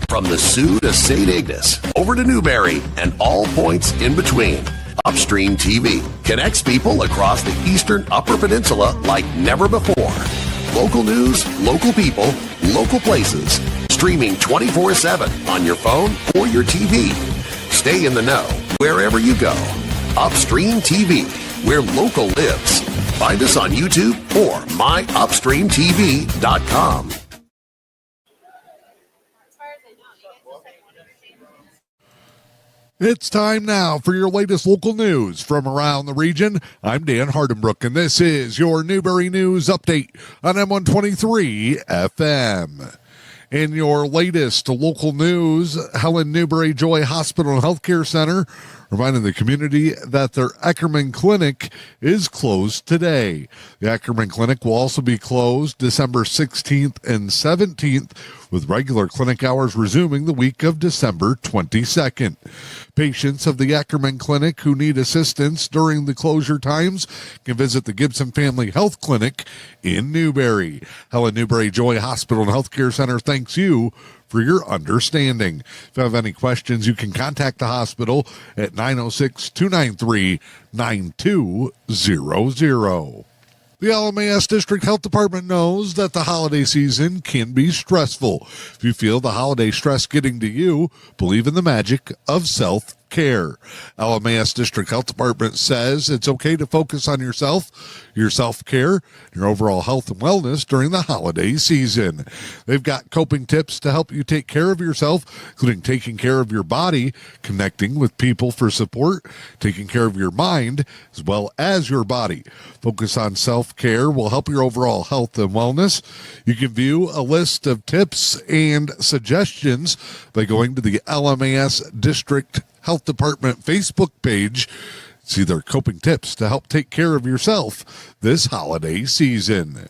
From the Sioux to St. Ignace, over to Newberry, and all points in between. Upstream TV connects people across the eastern Upper Peninsula like never before. Local news, local people, local places. Streaming 24/7 on your phone or your TV. Stay in the know wherever you go. Upstream TV. where local lives. Find us on YouTube or myupstreamtv.com. It's time now for your latest local news from around the region. I'm Dan Hardenbrook, and this is your Newberry News Update on M123 FM. In your latest local news, Helen Newberry Joy Hospital and Healthcare Center reminding the community that their Eckerman Clinic is closed today. The Eckerman Clinic will also be closed December 16th and 17th, with regular clinic hours resuming the week of December 22nd. Patients of the Eckerman Clinic who need assistance during the closure times can visit the Gibson Family Health Clinic in Newberry. Helen Newberry Joy Hospital and Healthcare Center thanks you for your understanding. If you have any questions, you can contact the hospital at 906-293-9200. The LMAS District Health Department knows that the holiday season can be stressful. If you feel the holiday stress getting to you, believe in the magic of self-care. LMAS District Health Department says it's okay to focus on yourself, your self-care, your overall health and wellness during the holiday season. They've got coping tips to help you take care of yourself, including taking care of your body, connecting with people for support, taking care of your mind, as well as your body. Focus on self-care will help your overall health and wellness. You can view a list of tips and suggestions by going to the LMAS District Health Department Facebook page. See their coping tips to help take care of yourself this holiday season.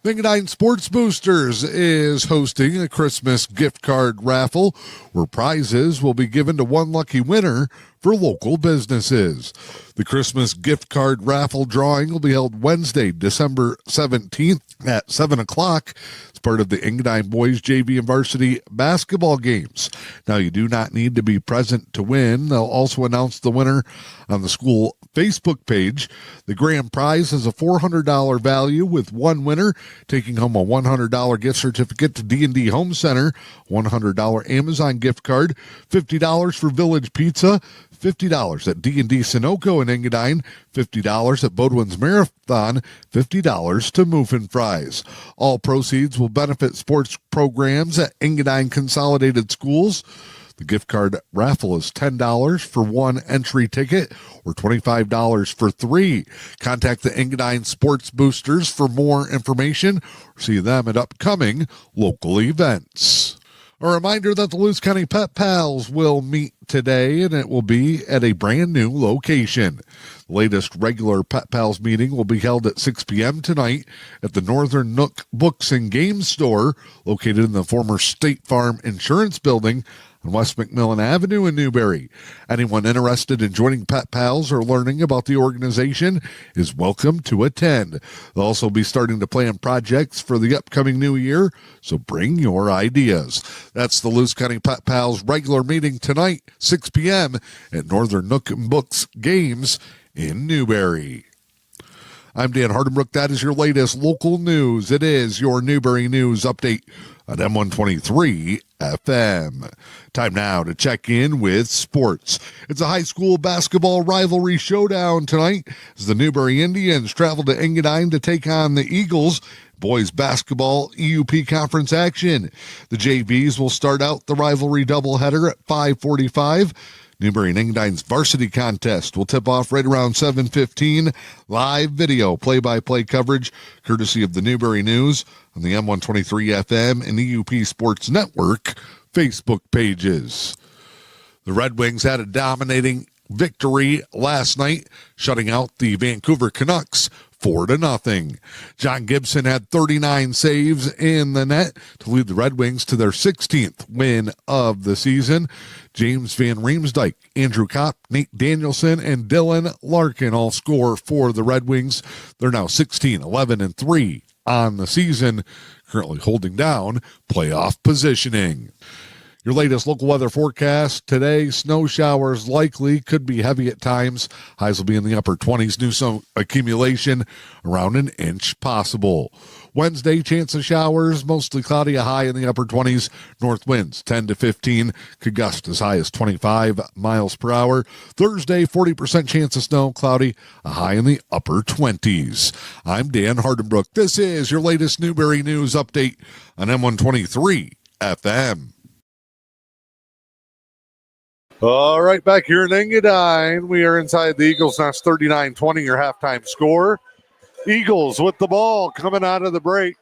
Engadine Sports Boosters is hosting a Christmas gift card raffle where prizes will be given to one lucky winner for local businesses. The Christmas gift card raffle drawing will be held Wednesday, December 17th at 7 o'clock. It's part of the Engadine Boys JV and Varsity basketball games. Now, you do not need to be present to win. They'll also announce the winner on the school Facebook page. The grand prize is a $400 value, with one winner taking home a $100 gift certificate to D&D Home Center, $100 Amazon gift card, $50 for Village Pizza, $50 at D&D Sunoco in Engadine, $50 at Bodwin's Marathon, $50 to Muffin Fries. All proceeds will benefit sports programs at Engadine Consolidated Schools. The gift card raffle is $10 for one entry ticket or $25 for three. Contact the Engadine Sports Boosters for more information or see them at upcoming local events. A reminder that the Lewis County Pet Pals will meet today, and it will be at a brand new location. The latest regular Pet Pals meeting will be held at 6 p.m. tonight at the Northern Nook Books and Games Store, located in the former State Farm Insurance Building on West McMillan Avenue in Newberry. Anyone interested in joining Pet Pals or learning about the organization is welcome to attend. They'll also be starting to plan projects for the upcoming new year, so bring your ideas. That's the Lewis County Pet Pals regular meeting tonight, 6 p.m. at Northern Nook Books Games in Newberry. I'm Dan Hardenbrook. That is your latest local news. It is your Newberry News Update on M123 FM. Time now to check in with sports. It's a high school basketball rivalry showdown tonight as the Newberry Indians travel to Engadine to take on the Eagles. Boys basketball E.U.P conference action. The JVs will start out the rivalry doubleheader at 5:45. Newberry and Engadine's varsity contest will tip off right around 7:15. Live video play-by-play coverage courtesy of the Newberry News on the M123 FM and E.U.P Sports Network Facebook pages. The Red Wings had a dominating victory last night, shutting out the Vancouver Canucks 4-0. John Gibson had 39 saves in the net to lead the Red Wings to their 16th win of the season. James Van Riemsdyk, Andrew Kopp, Nate Danielson, and Dylan Larkin all score for the Red Wings. They're now 16-11-3 on the season, currently holding down playoff positioning. Your latest local weather forecast today: snow showers likely, could be heavy at times. Highs will be in the upper 20s. New snow accumulation around an inch possible. Wednesday, chance of showers, mostly cloudy, a high in the upper 20s. North winds 10 to 15, could gust as high as 25 miles per hour. Thursday, 40% chance of snow, cloudy, a high in the upper 20s. I'm Dan Hardenbrook. This is your latest Newberry News update on M123 FM. All right, back here in Engadine, we are inside the Eagles' nest, 39-20, your halftime score. Eagles with the ball coming out of the break.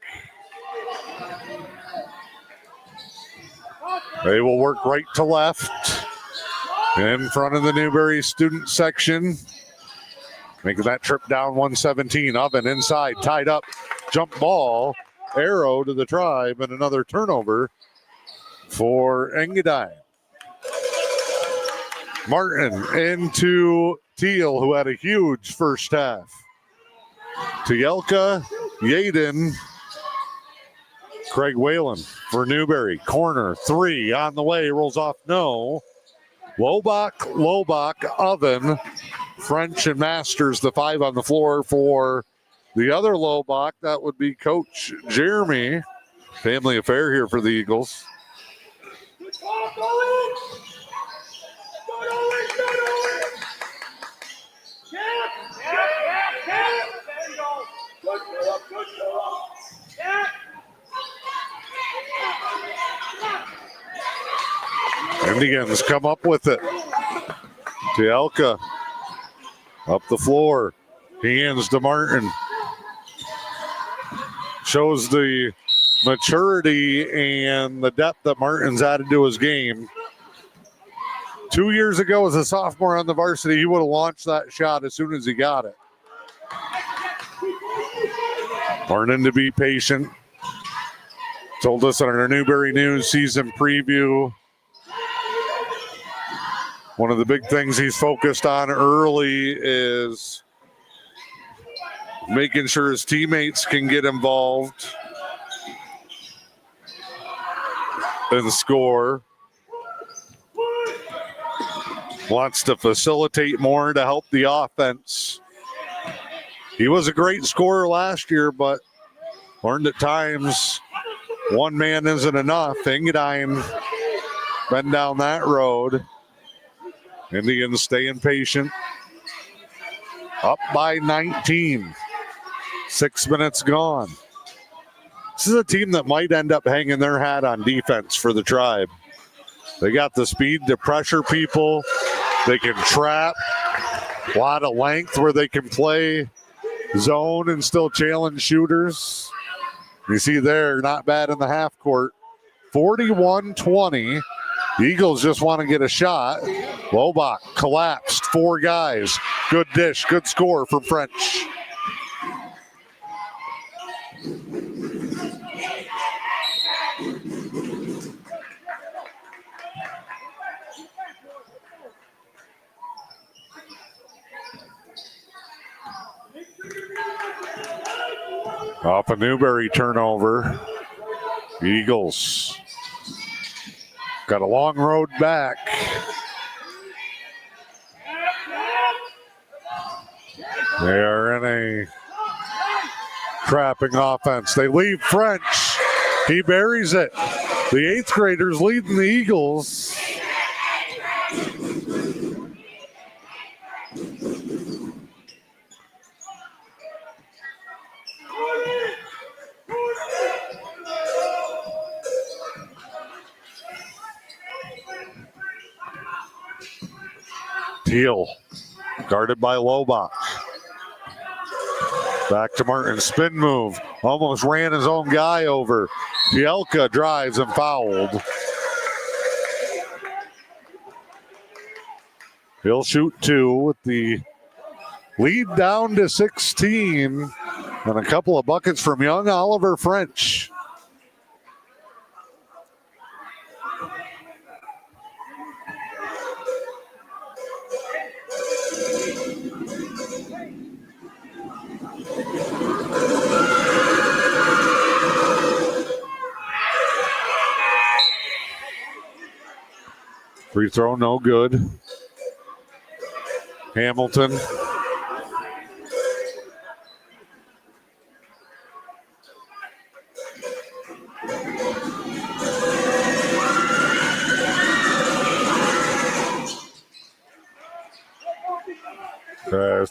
They will work right to left in front of the Newberry student section. Making that trip down 117. Oven inside, tied up, jump ball, arrow to the Tribe, and another turnover for Engadine. Martin into Teal, who had a huge first half. Tielka, Yaden, Craig Whalen for Newberry. Corner, three on the way, rolls off, no. Lobach, Oven, French and Masters, the five on the floor for the other Lobach. That would be Coach Jeremy. Family affair here for the Eagles. Indians come up with it. Tielka up the floor. Hands to Martin. Shows the maturity and the depth that Martin's added to his game. 2 years ago as a sophomore on the varsity, he would have launched that shot as soon as he got it. Martin to be patient. Told us on our Newberry News season preview, one of the big things he's focused on early is making sure his teammates can get involved and score. Wants to facilitate more to help the offense. He was a great scorer last year, but learned at times one man isn't enough. Engadine been down that road. Indians staying patient. Up by 19. 6 minutes gone. This is a team that might end up hanging their hat on defense for the Tribe. They got the speed to pressure people. They can trap. A lot of length where they can play zone and still challenge shooters. You see there, not bad in the half court. 41-20. The Eagles just want to get a shot. Lobach collapsed. Four guys. Good dish. Good score from French. Off a Newberry turnover. Eagles got a long road back. They are in a trapping offense. They leave French. He buries it. The eighth graders leading the Eagles. Teal, guarded by Lobach. Back to Martin, spin move. Almost ran his own guy over. Tielka drives and fouled. He'll shoot two with the lead down to 16. And a couple of buckets from young Oliver French. Free throw, no good. Hamilton.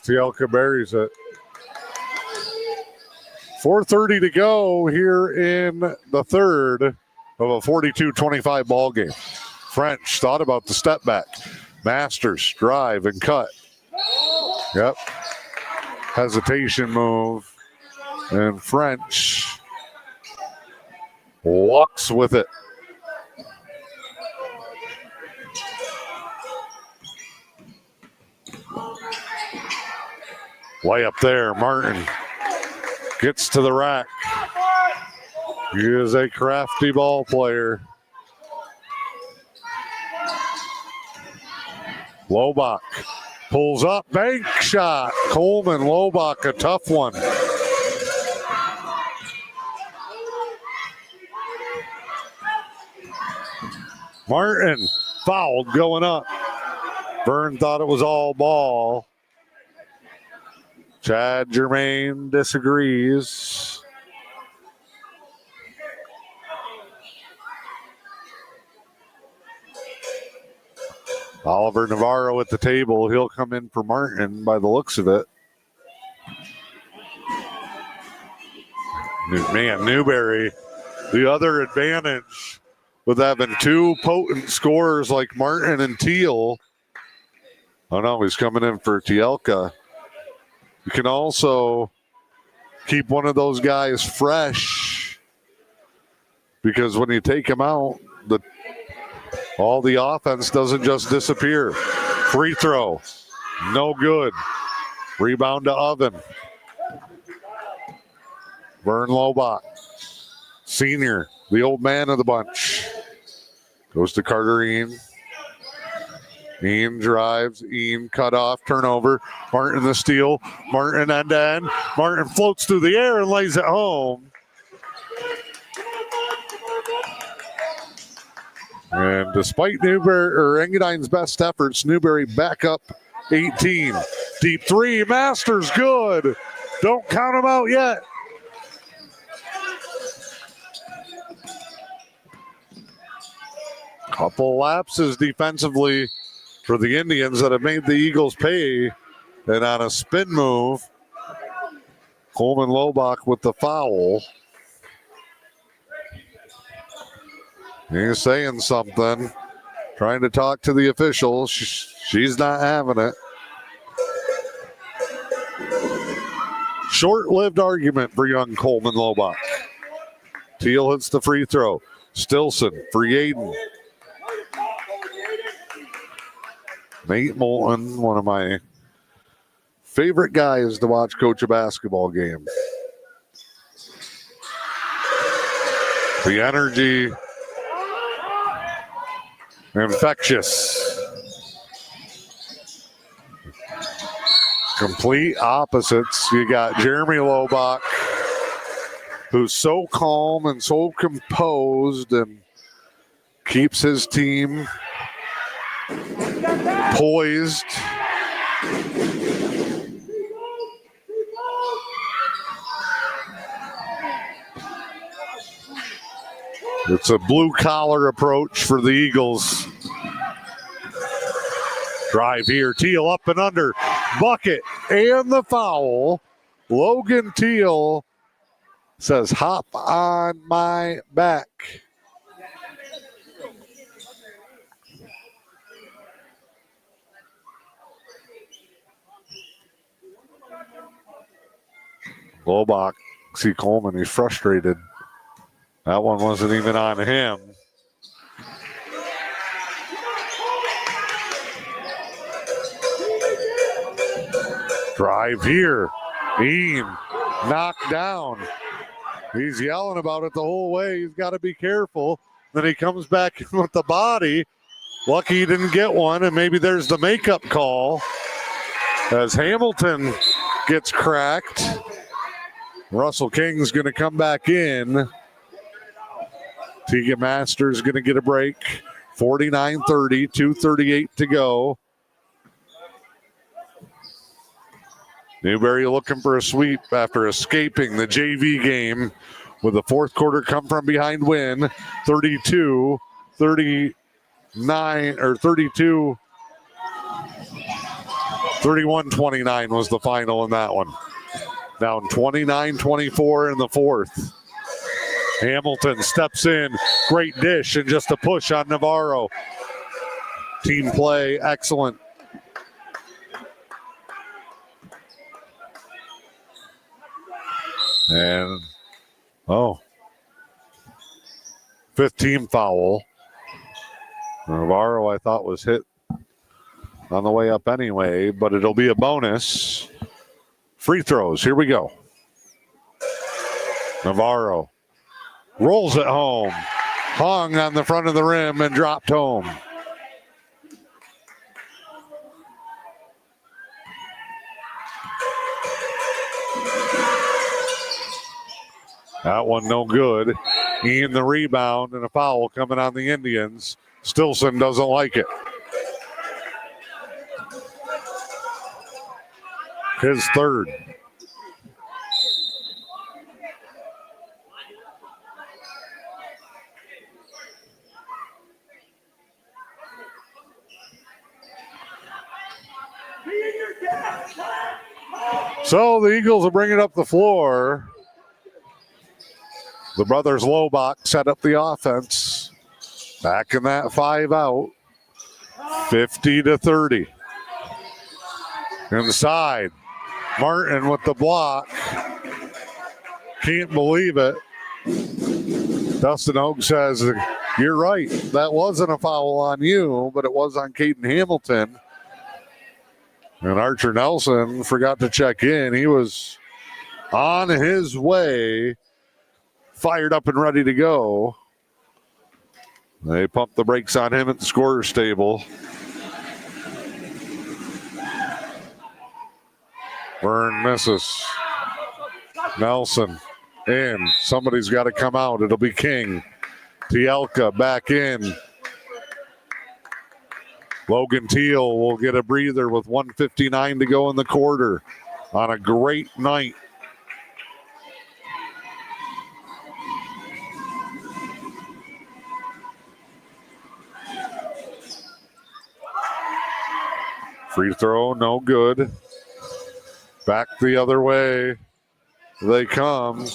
Tielka buries it. 4:30 to go here in the third of a 42-25 ball game. French thought about the step back. Masters drive and cut. Yep. Hesitation move. And French walks with it. Way up there, Martin gets to the rack. He is a crafty ball player. Lobach pulls up, bank shot. Coleman, Lobach, a tough one. Martin fouled going up. Vern thought it was all ball. Chad Germain disagrees. Oliver Navarro at the table. He'll come in for Martin by the looks of it. Man, Newberry, the other advantage with having two potent scorers like Martin and Teal. Oh no, he's coming in for Tielka. You can also keep one of those guys fresh because when you take him out, all the offense doesn't just disappear. Free throw, no good. Rebound to Oven. Vern Lobach, senior, the old man of the bunch. Goes to Carter Ian. Ian drives. Ian cut off. Turnover. Martin the steal. Martin end to end. Martin floats through the air and lays it home. And despite Engadine's best efforts, Newberry back up 18. Deep three. Masters good. Don't count him out yet. Couple lapses defensively for the Indians that have made the Eagles pay. And on a spin move, Coleman Lobach with the foul. He's saying something, trying to talk to the official. She's not having it. Short-lived argument for young Coleman Lobach. Teal hits the free throw. Stilson for Yaden. Nate Moulton, one of my favorite guys to watch coach a basketball game. The energy, infectious. Complete opposites. You got Jeremy Lobach, who's so calm and so composed and keeps his team poised. It's a blue-collar approach for the Eagles. Drive here. Teal up and under. Bucket and the foul. Logan Teal says, hop on my back. Lobach, see Coleman, he's frustrated. That one wasn't even on him. Drive here. Ian knocked down. He's yelling about it the whole way. He's got to be careful. Then he comes back in with the body. Lucky he didn't get one, and maybe there's the makeup call as Hamilton gets cracked. Russell King's going to come back in. Tegan Masters going to get a break. 49-30, 2:38 to go. Newberry looking for a sweep after escaping the JV game with a fourth quarter come from behind win. 32-39 or 32. 31-29 was the final in that one. Down 29-24 in the fourth. Hamilton steps in. Great dish and just a push on Navarro. Team play, excellent. And, fifth team foul. Navarro, I thought, was hit on the way up anyway, but it'll be a bonus. Free throws, here we go. Navarro rolls it home. Hung on the front of the rim and dropped home. That one no good. Ian the rebound and a foul coming on the Indians. Stilson doesn't like it. His third. So the Eagles will bring it up the floor. The brothers Lobach set up the offense. Back in that 5 out. 50-30. Inside. Martin with the block. Can't believe it. Dustin Oak says, you're right. That wasn't a foul on you, but it was on Caden Hamilton. And Archer Nelson forgot to check in. He was on his way, fired up and ready to go. They pumped the brakes on him at the scorer's table. Byrne misses. Nelson in. Somebody's got to come out. It'll be King. Tielka back in. Logan Teal will get a breather with 1:59 to go in the quarter on a great night. Free throw, no good. Back the other way they come.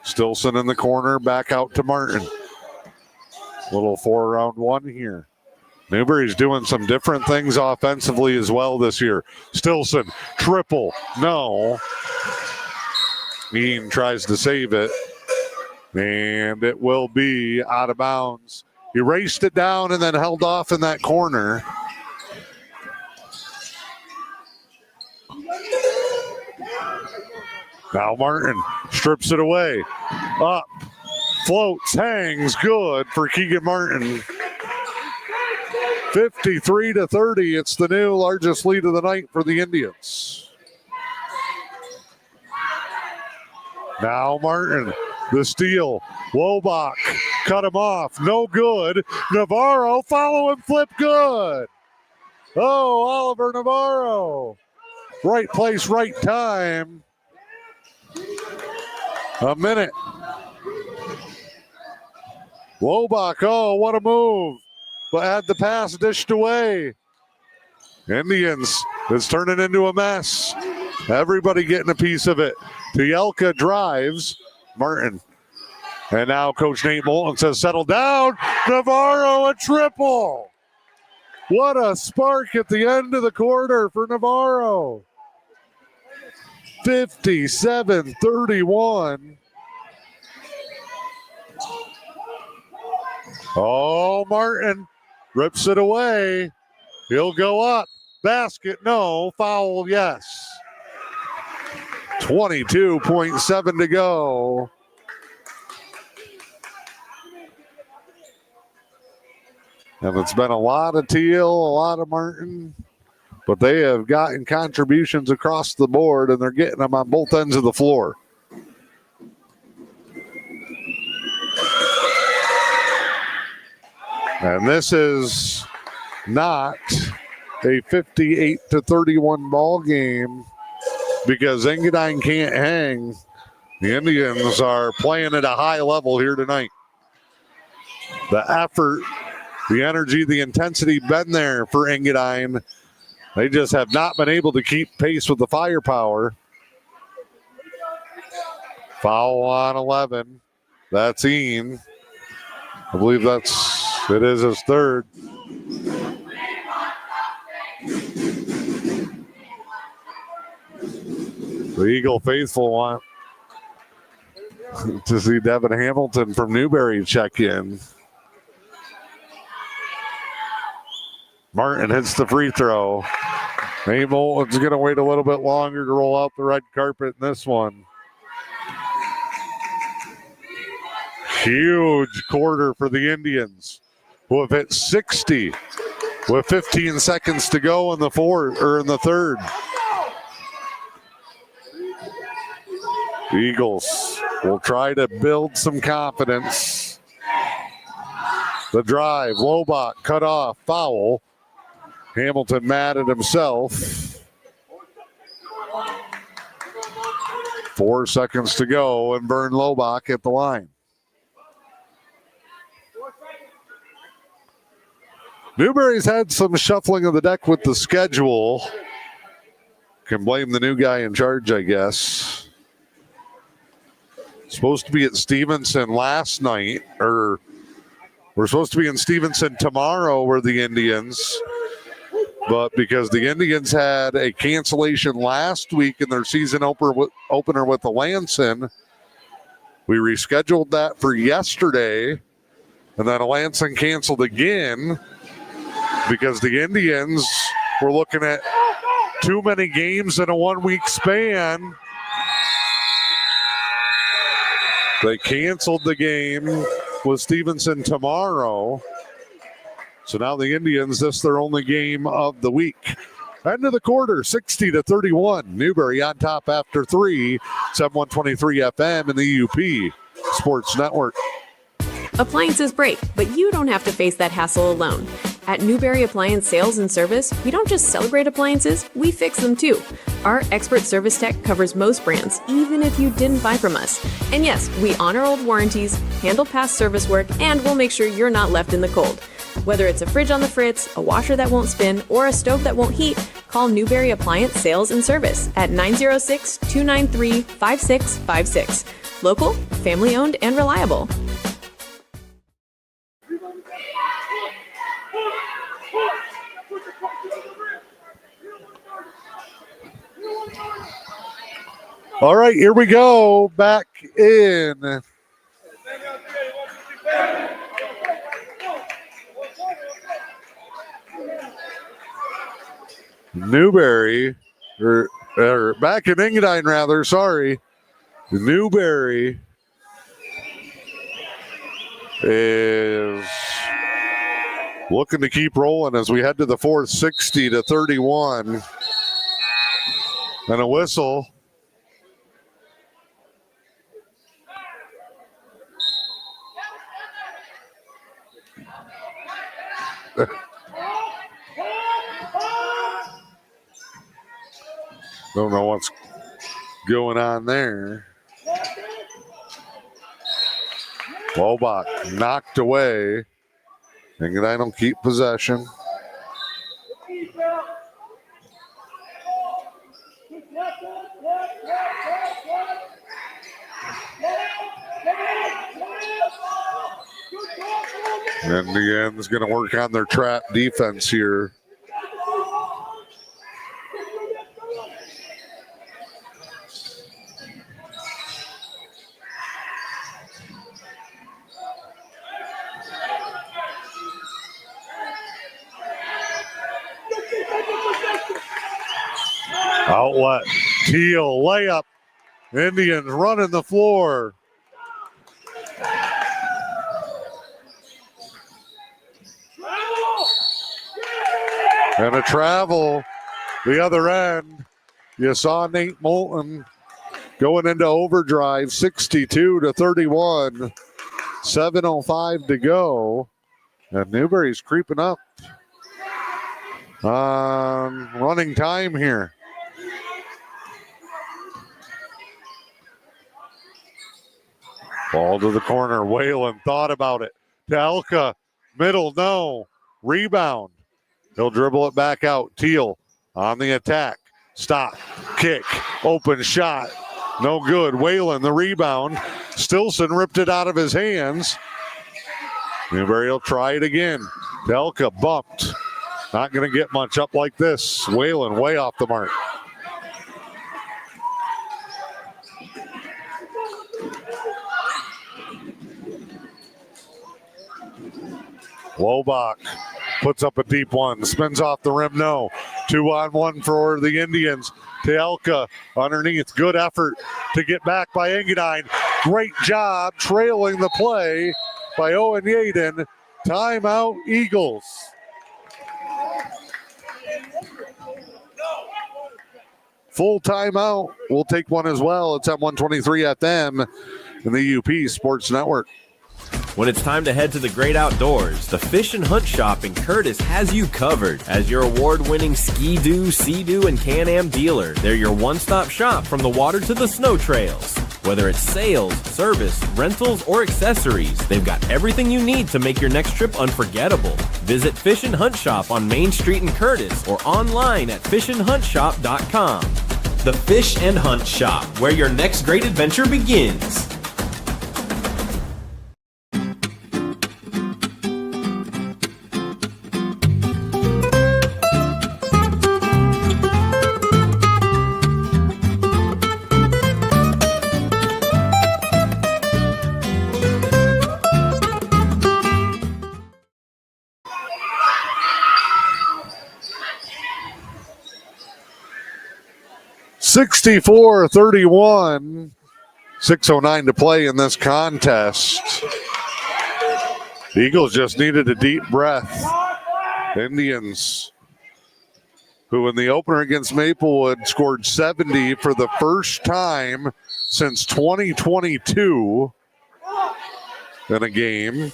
Stilson in the corner, back out to Martin. Little 4-round-1 here. Newberry's doing some different things offensively as well this year. Stilson, triple, no. Ian tries to save it, and it will be out of bounds. He raced it down and then held off in that corner. Now Martin strips it away. Up, floats, hangs, good for Keegan Martin. 53-30. It's the new largest lead of the night for the Indians. Now Martin, the steal. Lobach cut him off. No good. Navarro follow and flip good. Oh, Oliver Navarro. Right place, right time. A minute. Lobach, oh, what a move. But had the pass dished away. Indians, it's turning into a mess. Everybody getting a piece of it. Tielka drives. Martin. And now Coach Nate Moulton says, settle down. Navarro, a triple. What a spark at the end of the quarter for Navarro. 57-31. Oh, Martin rips it away. He'll go up. Basket, no. Foul, yes. 22.7 to go. And it's been a lot of Teal, a lot of Martin, but they have gotten contributions across the board, and they're getting them on both ends of the floor. And this is not a 58-31 ball game because Engadine can't hang. The Indians are playing at a high level here tonight. The effort, the energy, the intensity been there for Engadine. They just have not been able to keep pace with the firepower. Foul on 11. That's Ian. I believe it is his third. The Eagle faithful want to see Devin Hamilton from Newberry check in. Martin hits the free throw. Hamilton's going to wait a little bit longer to roll out the red carpet in this one. Huge quarter for the Indians, who have hit 60 with 15 seconds to go in the third. The Eagles will try to build some confidence. The drive, Lobach cut off, foul. Hamilton mad at himself. 4 seconds to go, and Vern Lobach at the line. Newberry's had some shuffling of the deck with the schedule. Can blame the new guy in charge, I guess. Supposed to be at Stevenson last night, or we're supposed to be in Stevenson tomorrow with the Indians. But because the Indians had a cancellation last week in their season opener with the Lansing, we rescheduled that for yesterday. And then Lansing canceled again because the Indians were looking at too many games in a 1 week span. They canceled the game with Stevenson tomorrow. So now the Indians, this is their only game of the week. End of the quarter, 60-31. Newberry on top after 3. 7123 FM and the E.U.P. Sports Network. Appliances break, but you don't have to face that hassle alone. At Newberry Appliance Sales and Service, we don't just celebrate appliances, we fix them too. Our expert service tech covers most brands, even if you didn't buy from us. And yes, we honor old warranties, handle past service work, and we'll make sure you're not left in the cold. Whether it's a fridge on the fritz, a washer that won't spin, or a stove that won't heat, call Newberry Appliance Sales and Service at 906-293-5656. Local, family-owned, and reliable. All right, here we go. Back in. Newberry, or back in Engadine, rather, sorry. Newberry is looking to keep rolling as we head to the fourth, 60-31. And a whistle. Don't know what's going on there. Lobach knocked away. Engadine will keep possession. Indians going to work on their trap defense here. Outlet, Teal, layup. Indians running the floor. And a travel the other end. You saw Nate Moulton going into overdrive, 62-31. 7:05 to go. And Newberry's creeping up on running time here. Ball to the corner. Whalen thought about it. To Elka. Middle, no. Rebound. He'll dribble it back out. Teal on the attack. Stop, kick, open shot. No good. Whalen, the rebound. Stilson ripped it out of his hands. Newberry will try it again. Delka bumped. Not going to get much up like this. Whalen way off the mark. Lobach puts up a deep one. Spins off the rim. No. 2-on-1 for the Indians. Tielka underneath. Good effort to get back by Engadine. Great job trailing the play by Owen Yaden. Timeout, Eagles. Full timeout. We'll take one as well. It's at 123 FM in the E.U.P Sports Network. When it's time to head to the great outdoors, the Fish and Hunt Shop in Curtis has you covered. As your award-winning Ski-Doo, Sea-Doo, and Can-Am dealer, they're your one-stop shop from the water to the snow trails. Whether it's sales, service, rentals, or accessories, they've got everything you need to make your next trip unforgettable. Visit Fish and Hunt Shop on Main Street in Curtis or online at fishandhuntshop.com. The Fish and Hunt Shop, where your next great adventure begins. (64-31). 6:09 to play in this contest. The Eagles just needed a deep breath. Indians, who in the opener against Maplewood scored 70 for the first time since 2022 in a game.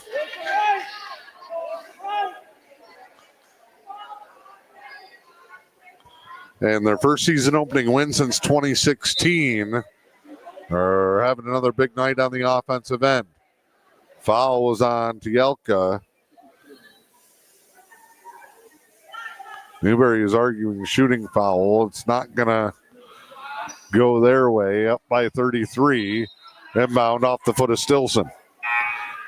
And their first season opening win since 2016 are having another big night on the offensive end. Foul was on Tielka. Newberry is arguing shooting foul. It's not going to go their way. Up by 33. Inbound off the foot of Stilson.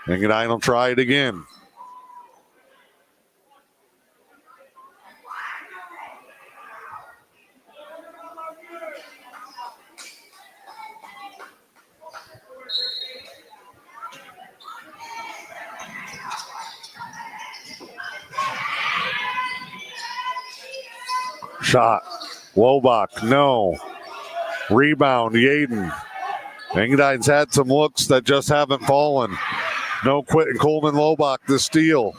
Engadine will try it again. Shot. Lobach, no. Rebound, Yaden. Engadine's had some looks that just haven't fallen. No quitting. Coleman Lobach, the steal.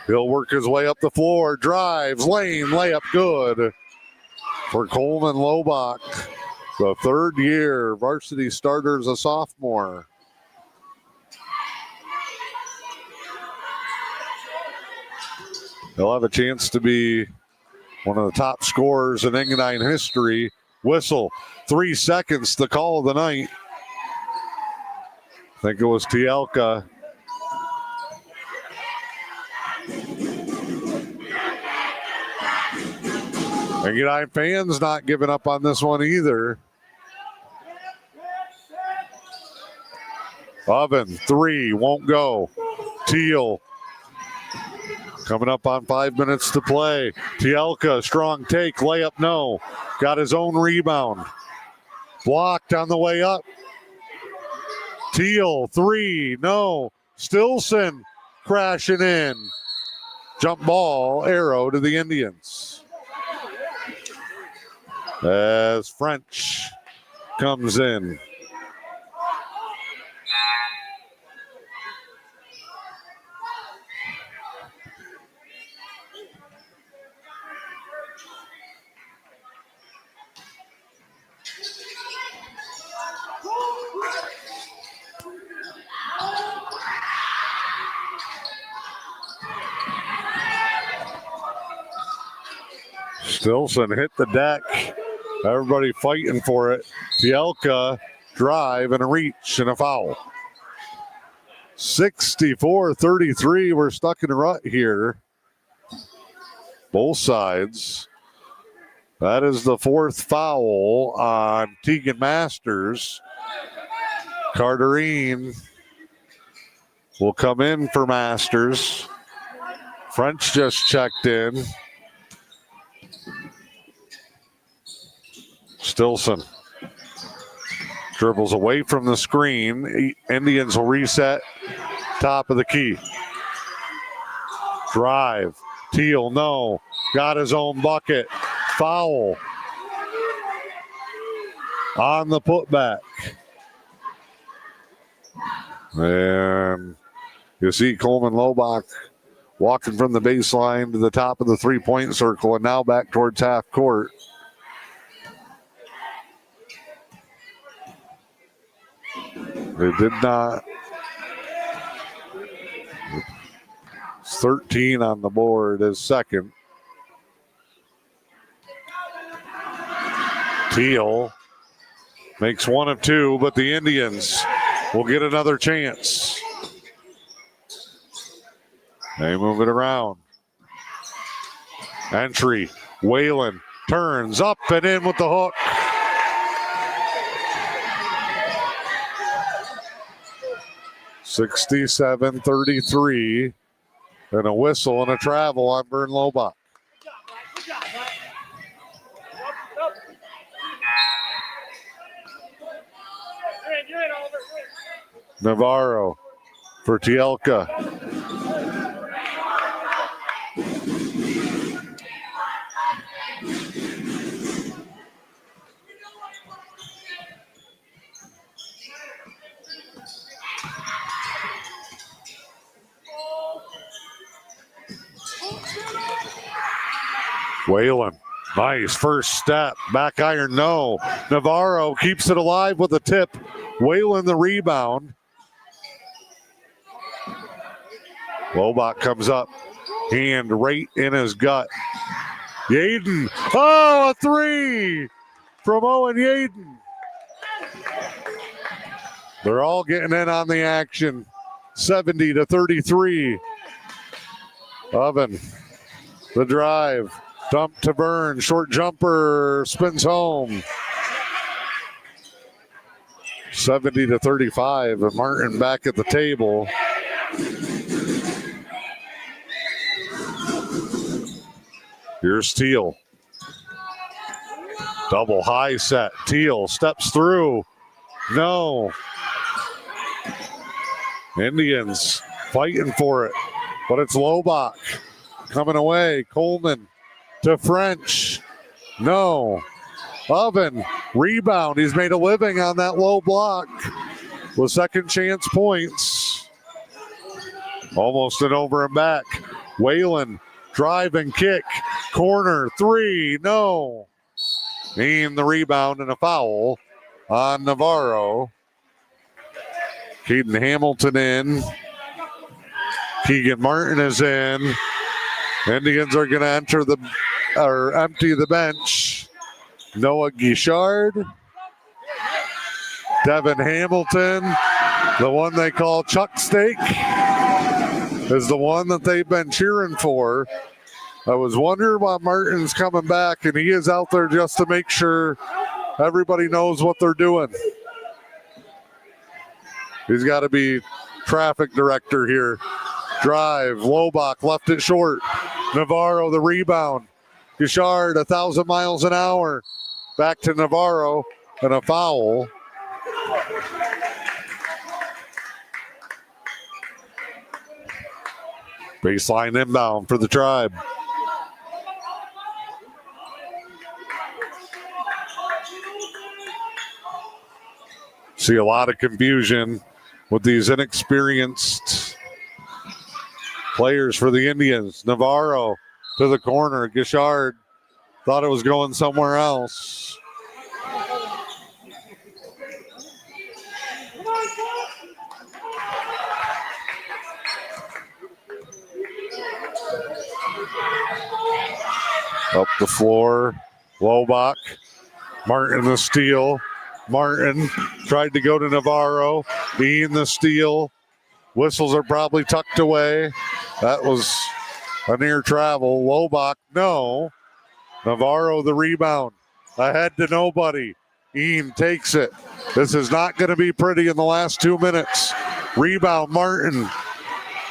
He'll work his way up the floor. Drives, lane, layup good for Coleman Lobach. The third year varsity starter as a sophomore. He'll have a chance to be one of the top scorers in Engadine history. Whistle, 3 seconds, the call of the night. I think it was Tielka. Engadine fans not giving up on this one either. Oven, 3, won't go. Teal. Coming up on 5 minutes to play. Tielka, strong take, layup, no. Got his own rebound. Blocked on the way up. Teal, 3, no. Stilson crashing in. Jump ball, arrow to the Indians. As French comes in. Stilson hit the deck. Everybody fighting for it. Tielka, drive and a reach and a foul. 64-33. We're stuck in a rut here. Both sides. That is the fourth foul on Tegan Masters. Carterine will come in for Masters. French just checked in. Stilson dribbles away from the screen. Indians will reset top of the key. Drive. Teal, no. Got his own bucket. Foul on the putback. And you see Coleman Lobach walking from the baseline to the top of the three-point circle and now back towards half court. They did not. It's 13 on the board, his second. Teal makes one of two, but the Indians will get another chance. They move it around. Entry. Whalen turns up and in with the hook. (67-33) and a whistle and a travel on Vern Lobach. Navarro for Tielka. Whalen, nice first step. Back iron, no. Navarro keeps it alive with a tip. Whalen the rebound. Lobach comes up, hand right in his gut. Yaden, oh, a three from Owen Yaden. They're all getting in on the action. 70-33. Oven, the drive, dump to Vern, short jumper, spins home. 70-35, and Martin back at the table. Here's Teal. Double high set. Teal steps through. No. Indians fighting for it, but it's Lobach coming away. Coleman to French. No. Oven, rebound. He's made a living on that low block with second chance points. Almost an over and back. Whalen, drive and kick. Corner, three, no. And the rebound and a foul on Navarro. Caden Hamilton in. Keegan Martin is in. Indians are going to empty the bench. Noah Guichard, Devin Hamilton, the one they call Chuck Steak, is the one that they've been cheering for. I was wondering why Martin's coming back, and he is out there just to make sure everybody knows what they're doing. He's got to be traffic director here. Drive, Lobach left it short. Navarro the rebound. Guichard 1,000 miles an hour. Back to Navarro and a foul. Baseline inbound for the Tribe. See a lot of confusion with these inexperienced players for the Indians. Navarro to the corner. Guichard thought it was going somewhere else. Up the floor, Lobach. Martin the steal. Martin tried to go to Navarro. Being the steal. Whistles are probably tucked away. That was a near travel. Lobach, no. Navarro the rebound. Ahead to nobody. Ian takes it. This is not going to be pretty in the last 2 minutes. Rebound, Martin.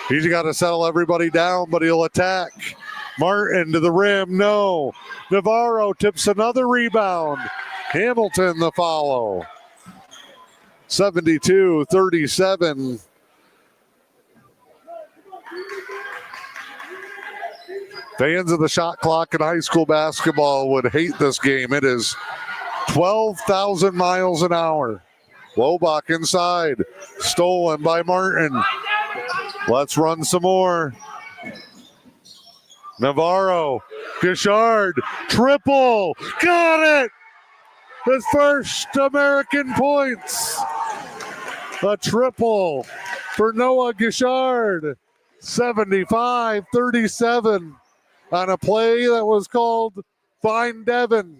He's got to settle everybody down, but he'll attack. Martin to the rim, no. Navarro tips another rebound. Hamilton the follow. 72-37. Fans of the shot clock in high school basketball would hate this game. It is 12,000 miles an hour. Lobach inside. Stolen by Martin. Let's run some more. Navarro. Gishard. Triple. Got it! His first American points. A triple for Noah Gishard. 75-37 on a play that was called Find Devin.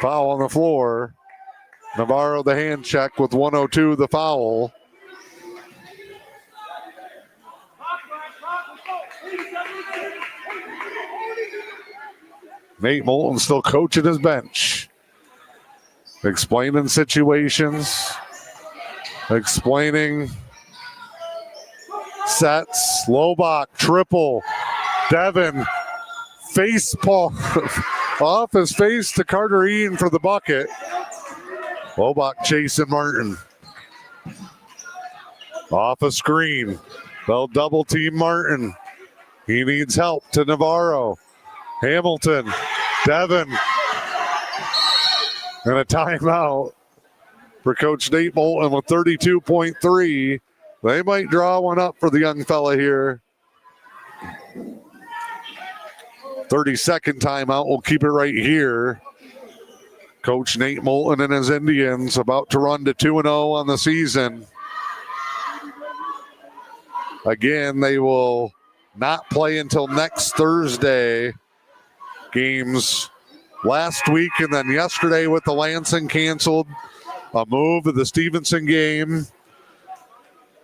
Foul on the floor. Navarro the hand check with 1:02 the foul. Nate Moulton still coaching his bench. Explaining situations. Explaining sets. Lobach triple. Devin face palm off his face to Carter Ian for the bucket. Lobach chasing Martin. Off a screen. They'll double team Martin. He needs help to Navarro. Hamilton. Devin. And a timeout for Coach Nate Moulton with 32.3. They might draw one up for the young fella here. 30-second timeout. We'll keep it right here. Coach Nate Moulton and his Indians about to run to 2-0 on the season. Again, they will not play until next Thursday. Games last week and then yesterday with the Lansing canceled. A move of the Stevenson game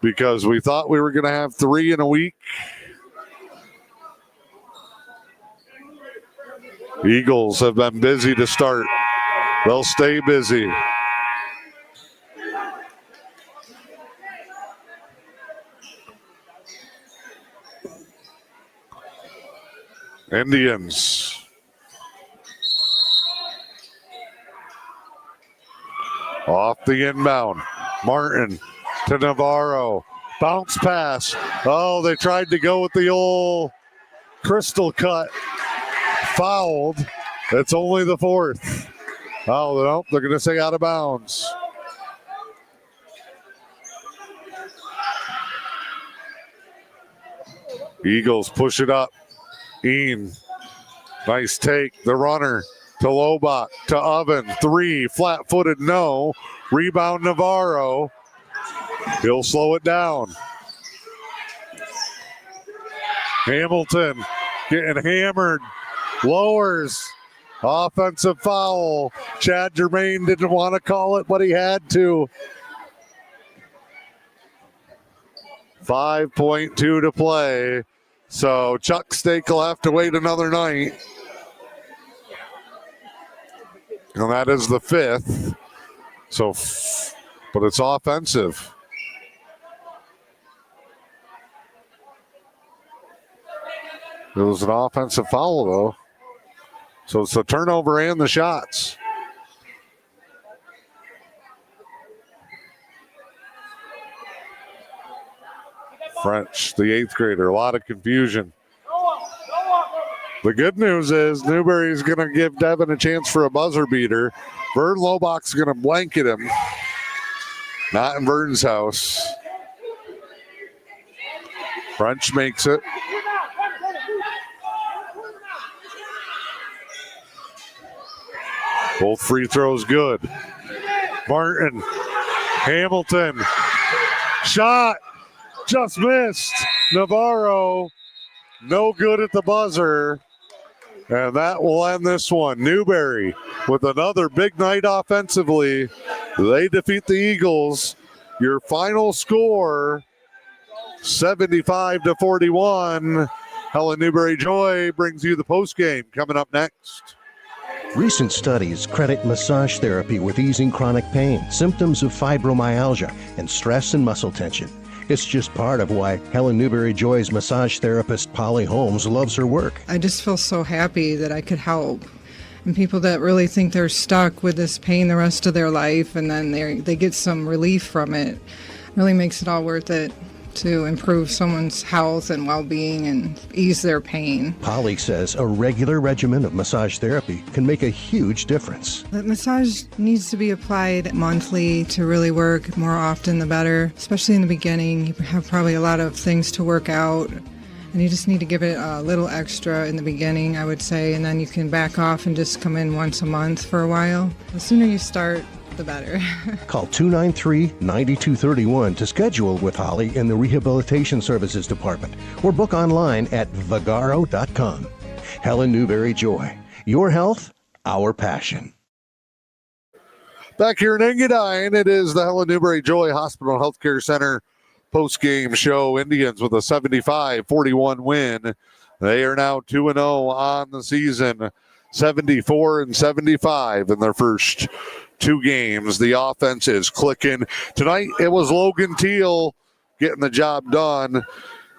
because we thought we were going to have 3 in a week. Eagles have been busy to start. They'll stay busy. Indians. Off the inbound. Martin to Navarro. Bounce pass. Oh, they tried to go with the old crystal cut. Fouled. It's only the 4th. Oh, no, they're going to say out of bounds. Eagles push it up. Ian. Nice take. The runner to Lobach, to Oven. 3, flat-footed, no. Rebound Navarro. He'll slow it down. Hamilton getting hammered. Lowers. Offensive foul. Chad Germain didn't want to call it, but he had to. 5.2 to play. So Chuck Stake will have to wait another night. And that is the 5th. So, but it's offensive. It was an offensive foul, though. So it's the turnover and the shots. French, the 8th grader, a lot of confusion. The good news is Newberry's going to give Devin a chance for a buzzer beater. Vern Lobach's going to blanket him. Not in Vern's house. French makes it. Both free throws good. Martin, Hamilton, shot, just missed. Navarro, no good at the buzzer. And that will end this one. Newberry with another big night offensively. They defeat the Eagles. Your final score, 75-41. Helen Newberry Joy brings you the postgame coming up next. Recent studies credit massage therapy with easing chronic pain, symptoms of fibromyalgia, and stress and muscle tension. It's just part of why Helen Newberry Joy's massage therapist Polly Holmes loves her work. I just feel so happy that I could help. And people that really think they're stuck with this pain the rest of their life and then they get some relief from it, really makes it all worth it to improve someone's health and well-being and ease their pain. Polly says a regular regimen of massage therapy can make a huge difference. The massage needs to be applied monthly to really work. More often the better, especially in the beginning. You have probably a lot of things to work out, and you just need to give it a little extra in the beginning, I would say, and then you can back off and just come in once a month for a while. The sooner you start, the better. Call 293-9231 to schedule with Holly in the Rehabilitation Services Department or book online at vagaro.com. Helen Newberry Joy. Your health, our passion. Back here in Engadine, it is the Helen Newberry Joy Hospital and Healthcare Center post-game show. Indians with a 75-41 win. They are now 2-0 on the season, 74-75 in their first 2 games. The offense is clicking. Tonight, it was Logan Teal getting the job done,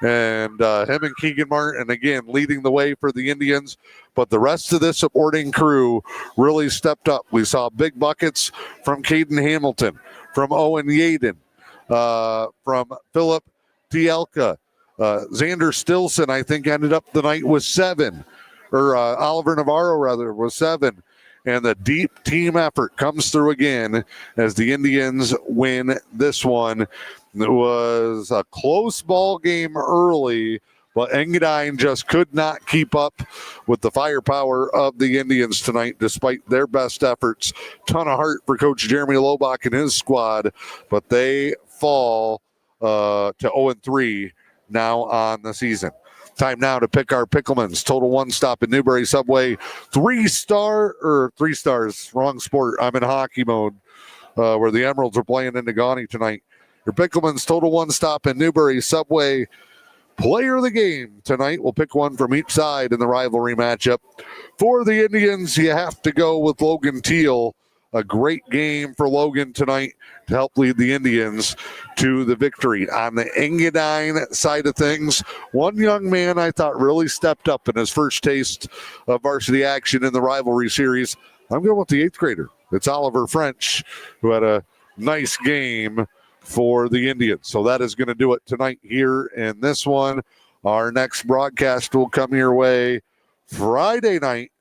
and him and Keegan Martin, again, leading the way for the Indians. But the rest of this supporting crew really stepped up. We saw big buckets from Caden Hamilton, from Owen Yaden, from Philip Tielka. Xander Stilson, I think, ended up the night with 7. Or Oliver Navarro, rather, was 7. And the deep team effort comes through again as the Indians win this one. It was a close ball game early, but Engadine just could not keep up with the firepower of the Indians tonight, despite their best efforts. Ton of heart for Coach Jeremy Lobach and his squad, but they fall to 0-3 now on the season. Time now to pick our Picklemans. Total one stop in Newberry Subway. 3 stars, wrong sport. I'm in hockey mode where the Emeralds are playing in Nagani tonight. Your Picklemans total one stop in Newberry Subway. Player of the game tonight. We'll pick one from each side in the rivalry matchup. For the Indians, you have to go with Logan Teal. A great game for Logan tonight to help lead the Indians to the victory. On the Engadine side of things, one young man I thought really stepped up in his first taste of varsity action in the rivalry series. I'm going with the 8th grader. It's Oliver French, who had a nice game for the Indians. So that is going to do it tonight here in this one. Our next broadcast will come your way Friday night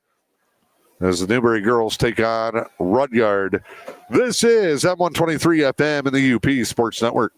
as the Newberry girls take on Rudyard. This is M123 FM and the E.U.P Sports Network.